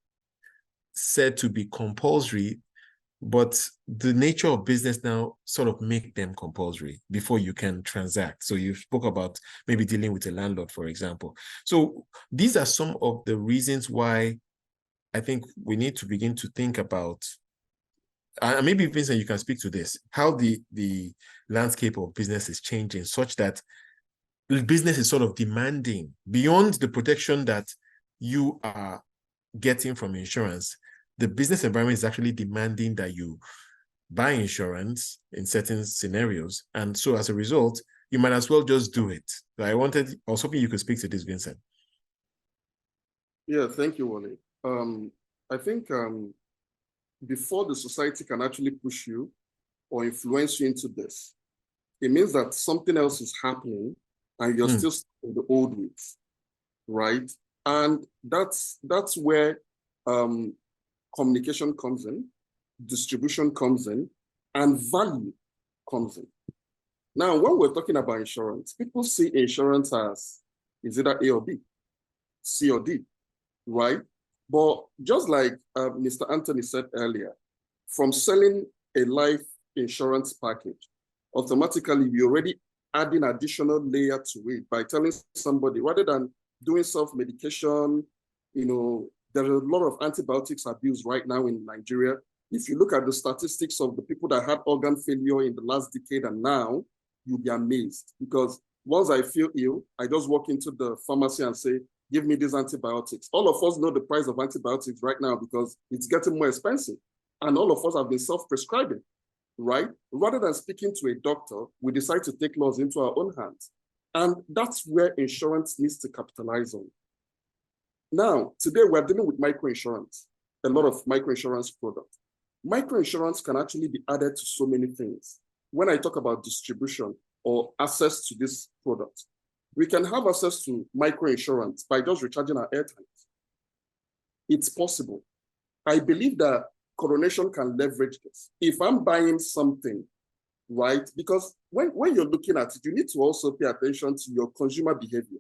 S1: said to be compulsory, but the nature of business now sort of make them compulsory before you can transact. So you spoke about maybe dealing with a landlord, for example. So these are some of the reasons why I think we need to begin to think about, and maybe Vincent, you can speak to this, how the landscape of business is changing such that business is sort of demanding beyond the protection that you are getting from insurance. The business environment is actually demanding that you buy insurance in certain scenarios. And so as a result, you might as well just do it. I was hoping you could speak to this, Vincent.
S6: Yeah, thank you, Wale. I think before the society can actually push you or influence you into this, it means that something else is happening and you're still stuck in the old ways, right? And that's where communication comes in, distribution comes in, and value comes in. Now, when we're talking about insurance, people see insurance as is either A or B, C or D, right? But just like Mr. Anthony said earlier, from selling a life insurance package, automatically you're already adding additional layer to it by telling somebody, rather than doing self-medication, there are a lot of antibiotics abuse right now in Nigeria. If you look at the statistics of the people that had organ failure in the last decade and now, you'll be amazed. Because once I feel ill, I just walk into the pharmacy and say, give me these antibiotics. All of us know the price of antibiotics right now because it's getting more expensive. And all of us have been self-prescribing, right? Rather than speaking to a doctor, we decide to take laws into our own hands. And that's where insurance needs to capitalize on. Now, today we're dealing with microinsurance, a lot of microinsurance products. Microinsurance can actually be added to so many things. When I talk about distribution or access to this product, we can have access to microinsurance by just recharging our airtime. It's possible. I believe that Coronation can leverage this. If I'm buying something, right? Because when you're looking at it, you need to also pay attention to your consumer behavior.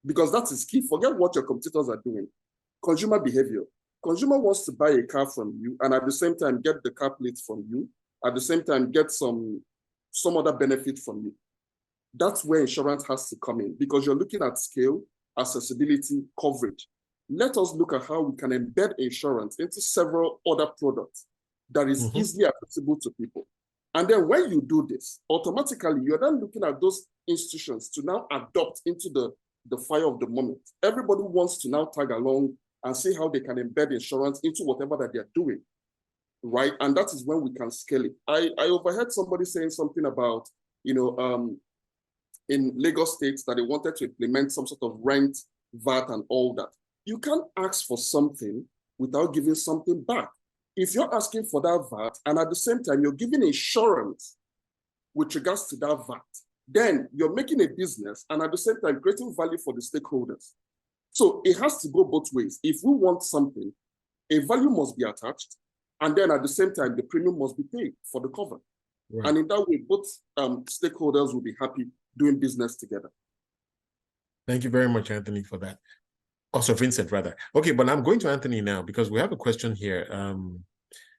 S6: Because that is key. Forget what your competitors are doing. Consumer behavior. Consumer wants to buy a car from you and at the same time get the car plates from you, at the same time get some other benefit from you. That's where insurance has to come in because you're looking at scale, accessibility, coverage. Let us look at how we can embed insurance into several other products that is easily accessible to people. And then when you do this, automatically, you're then looking at those institutions to now adopt into the fire of the moment. Everybody wants to now tag along and see how they can embed insurance into whatever that they're doing, right? And that is when we can scale it. I overheard somebody saying something about, in Lagos State that they wanted to implement some sort of rent, VAT, and all that. You can't ask for something without giving something back. If you're asking for that VAT and at the same time you're giving insurance with regards to that VAT, then you're making a business and at the same time creating value for the stakeholders. So it has to go both ways. If we want something, a value must be attached, and then at the same time, the premium must be paid for the cover. Right. And in that way, both stakeholders will be happy doing business together.
S1: Thank you very much, Anthony, for that. Also, Vincent, rather. Okay, but I'm going to Anthony now because we have a question here.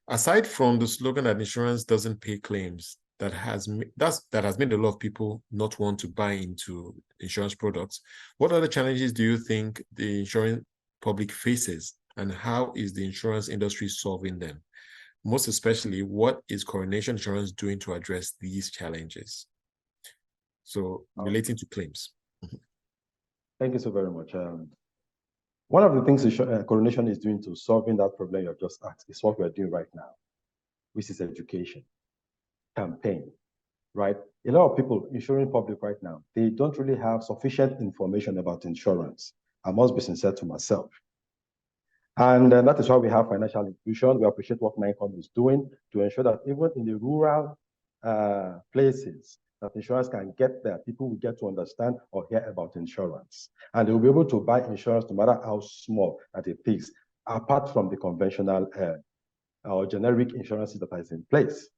S1: Aside from the slogan that insurance doesn't pay claims, that has made a lot of people not want to buy into insurance products, what other challenges do you think the insurance public faces, and how is the insurance industry solving them? Most especially, what is Coronation Insurance doing to address these challenges? So, relating to claims.
S5: Thank you so very much. One of the things Coronation is doing to solving that problem you have just asked is what we are doing right now, which is education, campaign, right? A lot of people insuring public right now, they don't really have sufficient information about insurance. I must be sincere to myself. And that is why we have financial inclusion. We appreciate what NICOM is doing to ensure that even in the rural places, that insurance can get there. People will get to understand or hear about insurance. And they will be able to buy insurance no matter how small that it is, apart from the conventional or generic insurances that is in place.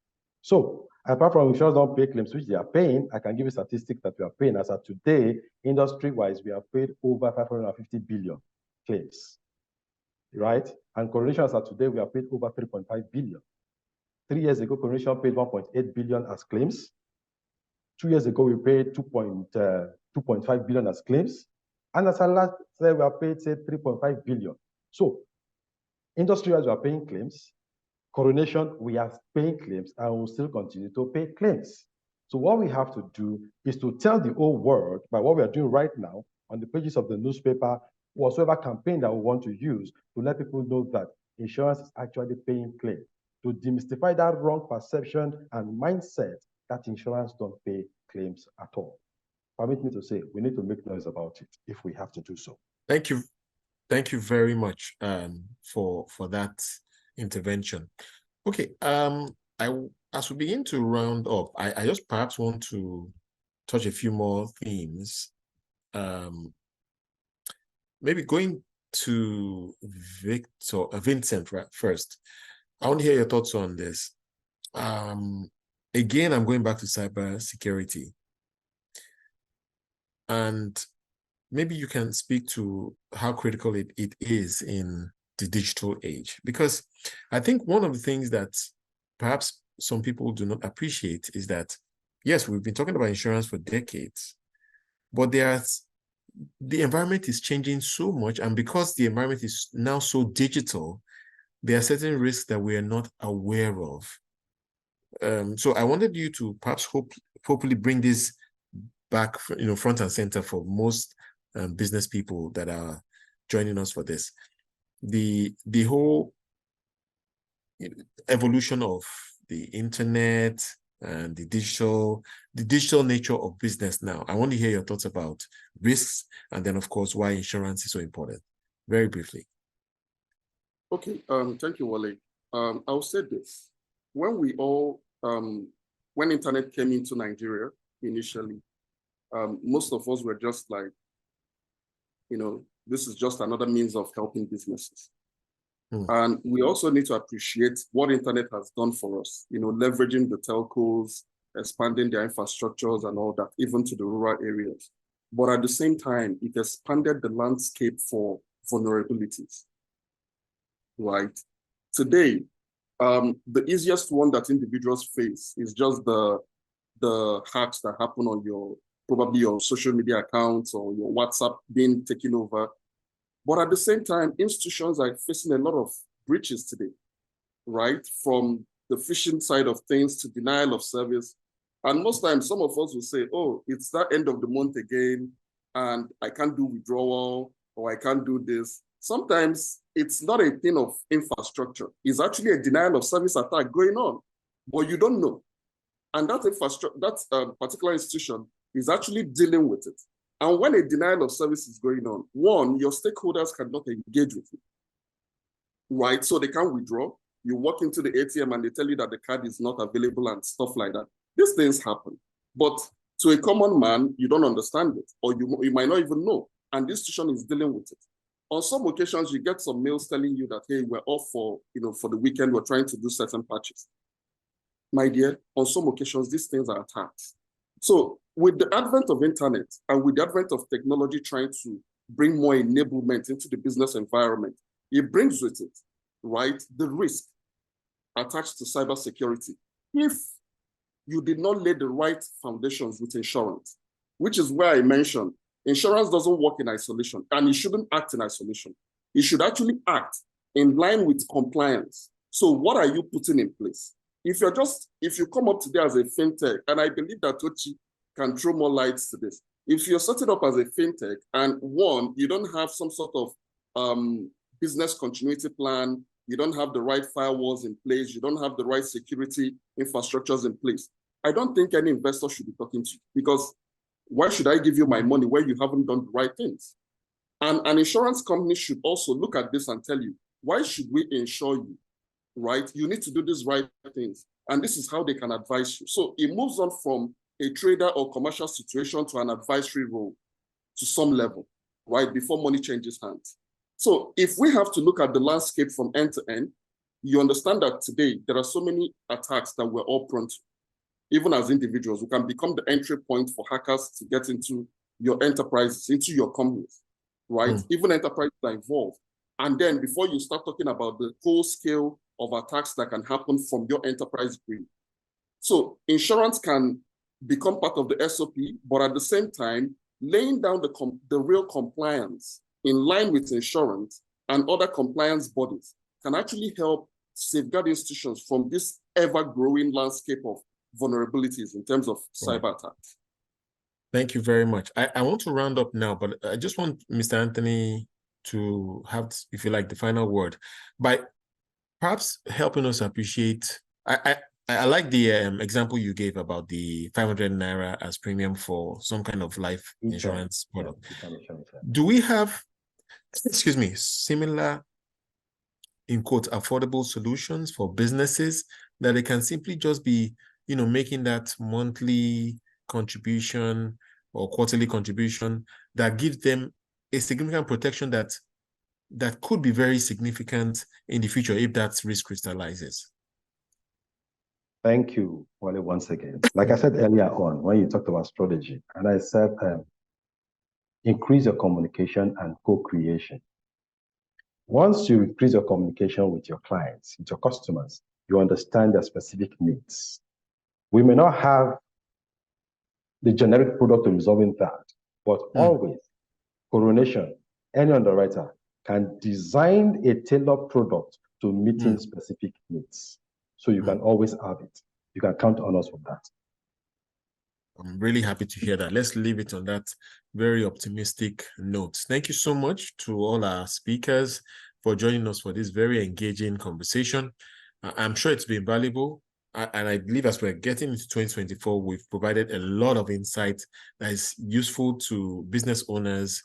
S5: So apart from insurance don't pay claims, which they are paying, I can give you statistics that we are paying. As of today, industry-wise, we have paid over 550 billion claims, right? And Coronation as of today, we have paid over 3.5 billion 3 years ago, Coronation paid 1.8 billion as claims. 2 years ago, we paid 2.5 billion as claims. And as I last said, we are paid, say, 3.5 billion. So, industry-wise, we are paying claims. Coronation, we are paying claims, and we'll still continue to pay claims. So what we have to do is to tell the whole world by what we are doing right now on the pages of the newspaper, whatsoever campaign that we want to use, to let people know that insurance is actually paying claims, to demystify that wrong perception and mindset that insurance don't pay claims at all. Permit me to say, we need to make noise about it if we have to do so.
S1: Thank you. Thank you very much for that intervention. Okay, as we begin to round up, I just perhaps want to touch a few more themes. Maybe going to Vincent first. I want to hear your thoughts on this. Again, I'm going back to cybersecurity. And maybe you can speak to how critical it is in the digital age, because I think one of the things that perhaps some people do not appreciate is that, yes, we've been talking about insurance for decades, but the environment is changing so much, and because the environment is now so digital, there are certain risks that we are not aware of. So I wanted you to perhaps hopefully bring this back, front and center for most business people that are joining us for this. The whole evolution of the internet and the digital nature of business now. I want to hear your thoughts about risks, and then of course why insurance is so important. Very briefly.
S6: Okay, thank you, Wale. I'll say this. When when internet came into Nigeria initially, most of us were just like, this is just another means of helping businesses. And we also need to appreciate what internet has done for us, leveraging the telcos, expanding their infrastructures and all that, even to the rural areas. But at the same time, it expanded the landscape for vulnerabilities, right? Today, the easiest one that individuals face is just the hacks that happen on probably your social media accounts or your WhatsApp being taken over. But at the same time, institutions are facing a lot of breaches today, right? From the phishing side of things to denial of service. And most times, some of us will say, oh, it's that end of the month again, and I can't do withdrawal, or I can't do this. Sometimes it's not a thing of infrastructure. It's actually a denial of service attack going on, but you don't know. And that particular institution is actually dealing with it. And when a denial of service is going on, one, your stakeholders cannot engage with you, right? So they can't withdraw. You walk into the ATM and they tell you that the card is not available and stuff like that. These things happen. But to a common man, you don't understand it, or you might not even know. And the institution is dealing with it. On some occasions, you get some mails telling you that, hey, we're off for the weekend, we're trying to do certain patches. My dear, on some occasions, these things are attacked. So with the advent of internet and with the advent of technology trying to bring more enablement into the business environment, it brings with it, right, the risk attached to cybersecurity. If you did not lay the right foundations with insurance, which is where I mentioned, insurance doesn't work in isolation, and it shouldn't act in isolation. It should actually act in line with compliance. So what are you putting in place? If you come up today as a fintech, and I believe that Tochi can throw more lights to this. If you're setting up as a fintech and one, you don't have some sort of business continuity plan, you don't have the right firewalls in place, you don't have the right security infrastructures in place, I don't think any investor should be talking to you, because why should I give you my money where you haven't done the right things? And an insurance company should also look at this and tell you, why should we insure you? Right? You need to do these right things. And this is how they can advise you. So it moves on from a trader or commercial situation to an advisory role to some level, right? Before money changes hands. So if we have to look at the landscape from end to end, you understand that today there are so many attacks that we're all prone to. Even as individuals, we can become the entry point for hackers to get into your enterprises, into your companies, right? Even enterprises are involved. And then before you start talking about the full-scale of attacks that can happen from your enterprise grid. So insurance can become part of the SOP, but at the same time, laying down the real compliance in line with insurance and other compliance bodies can actually help safeguard institutions from this ever-growing landscape of vulnerabilities in terms of cyber attacks.
S1: Thank you very much. I want to round up now, but I just want Mr. Anthony to have, if you like, the final word by perhaps helping us appreciate. I like the example you gave about the 500 naira as premium for some kind of life insurance product. Do we have, excuse me, similar, in quotes, affordable solutions for businesses that they can simply just be, making that monthly contribution or quarterly contribution that gives them a significant protection that could be very significant in the future if that risk crystallizes?
S5: Thank you, Wale, once again. Like I said earlier on, when you talked about strategy, and I said, increase your communication and co-creation. Once you increase your communication with your clients, with your customers, you understand their specific needs. We may not have the generic product to resolving that, but always, Coronation, any underwriter can design a tailored product to meeting specific needs. So you can always have it. You can count on us for that.
S1: I'm really happy to hear that. Let's leave it on that very optimistic note. Thank you so much to all our speakers for joining us for this very engaging conversation. I'm sure it's been valuable. And I believe as we're getting into 2024, we've provided a lot of insight that is useful to business owners,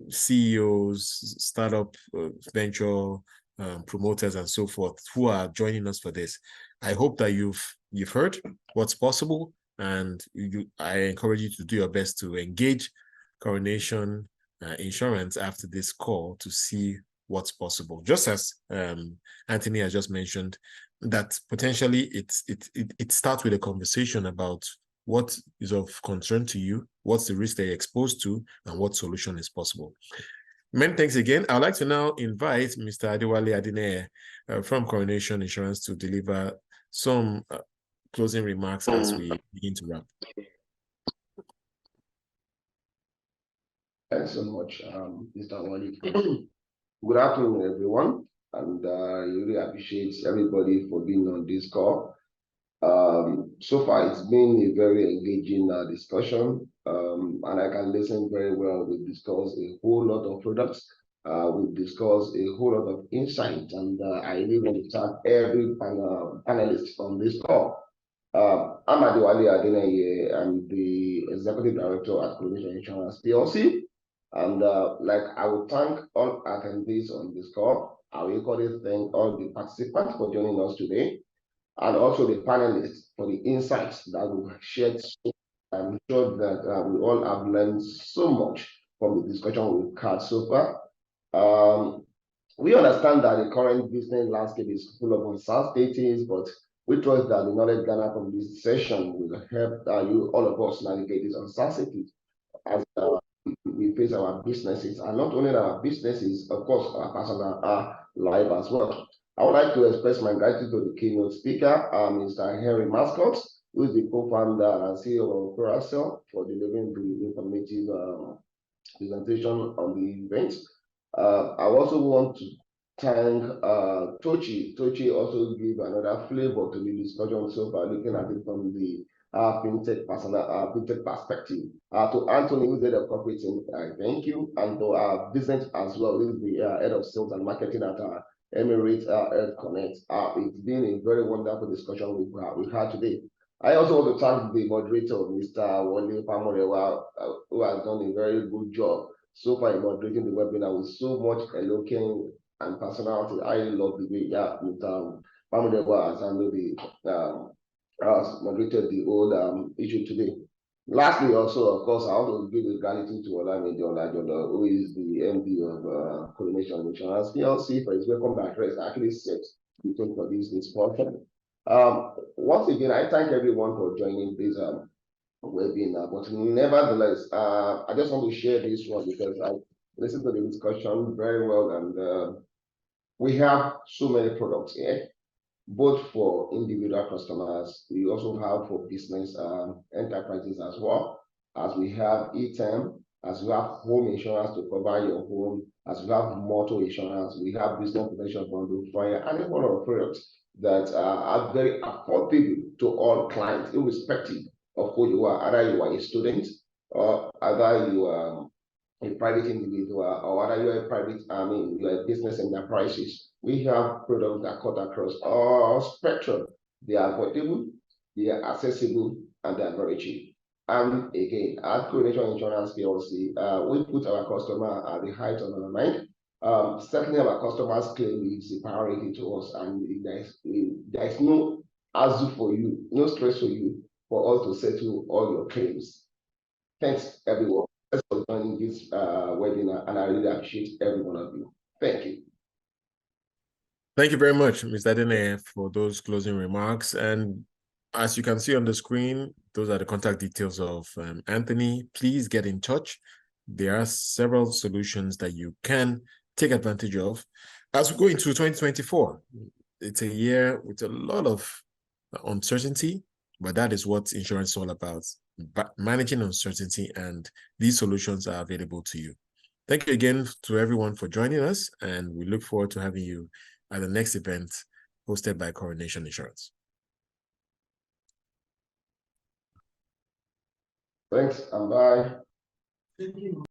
S1: CEOs, startup, venture promoters, and so forth, who are joining us for this. I hope that you've heard what's possible, and I encourage you to do your best to engage Coronation Insurance after this call to see what's possible. Just as Anthony has just mentioned, that potentially it starts with a conversation about what is of concern to you, what's the risk they're exposed to, and what solution is possible. Many thanks again. I'd like to now invite Mr. Adewale Adineye from Coronation Insurance to deliver some closing remarks as we begin to wrap.
S7: Thanks so much, Mr. Wali. Good afternoon, everyone, and I really appreciate everybody for being on this call. So far, it's been a very engaging discussion, and I can listen very well. We've discussed a whole lot of products. We've discussed a whole lot of insight, and I really want to thank every panelist on this call. I'm Adewale Adineye. I'm the Executive Director at Coronation Insurance PLC. And I would thank all attendees on this call. I will equally thank all the participants for joining us today, and also the panelists for the insights that we've shared. I'm sure that we all have learned so much from the discussion we've had so far. We understand that the current business landscape is full of uncertainties, but we trust that the knowledge gathered from this session will help you, all of us, navigate these uncertainties as we face our businesses, and not only our businesses, of course, our personal life as well. I would like to express my gratitude to the keynote speaker, Mr. Henry Mascott, who is the co-founder and CEO of Coronation, for delivering the informative presentation on the event. I also want to thank Tochi. Tochi also gave another flavor to the discussion so far, looking at it from the fintech perspective. To Anthony, who did the corporate team, thank you, and to our business as well, who is the head of sales and marketing at Emirates Health Connect. It's been a very wonderful discussion we've had today. I also want to thank the moderator, Mr. Wale Pamorewa, who has done a very good job so far in moderating the webinar with so much eloquence and personality. I love the way Mr. Pamorewa has handled moderated the whole issue today. Lastly, also, of course, I want to give a gratitude to Olamide Olajola, who is the MD of Coronation Insurance PLC, for his welcome address. Actually set the tone for this discussion. Once again, I thank everyone for joining this webinar. But nevertheless, I just want to share this one because I listened to the discussion very well, and we have so many products here, both for individual customers. We also have for business enterprises as well, as we have e-term, as we have home insurance to cover your home, as we have motor insurance, we have business protection bundle, fire, and a whole lot of products that are very affordable to all clients, irrespective of who you are, either you are a student or either you are a private individual or whether you're a private, you're a business enterprises. We have products that cut across all spectrum. They are affordable, they are accessible, and they are very cheap. And again, at Coronation Insurance PLC, we put our customer at the height of our mind. Certainly, our customers claim it's a priority to us, and there is no hassle for you, no stress for you, for us to settle all your claims. Thanks, everyone, for joining this webinar, and I really appreciate every one of you. Thank you.
S1: Thank you very much, Mr. Adene, for those closing remarks. And as you can see on the screen, those are the contact details of Anthony. Please get in touch. There are several solutions that you can take advantage of as we go into 2024. It's a year with a lot of uncertainty, but that is what insurance is all about, managing uncertainty, and these solutions are available to you. Thank you again to everyone for joining us, and we look forward to having you at the next event hosted by Coronation Insurance.
S7: Thanks, and bye. Thank you.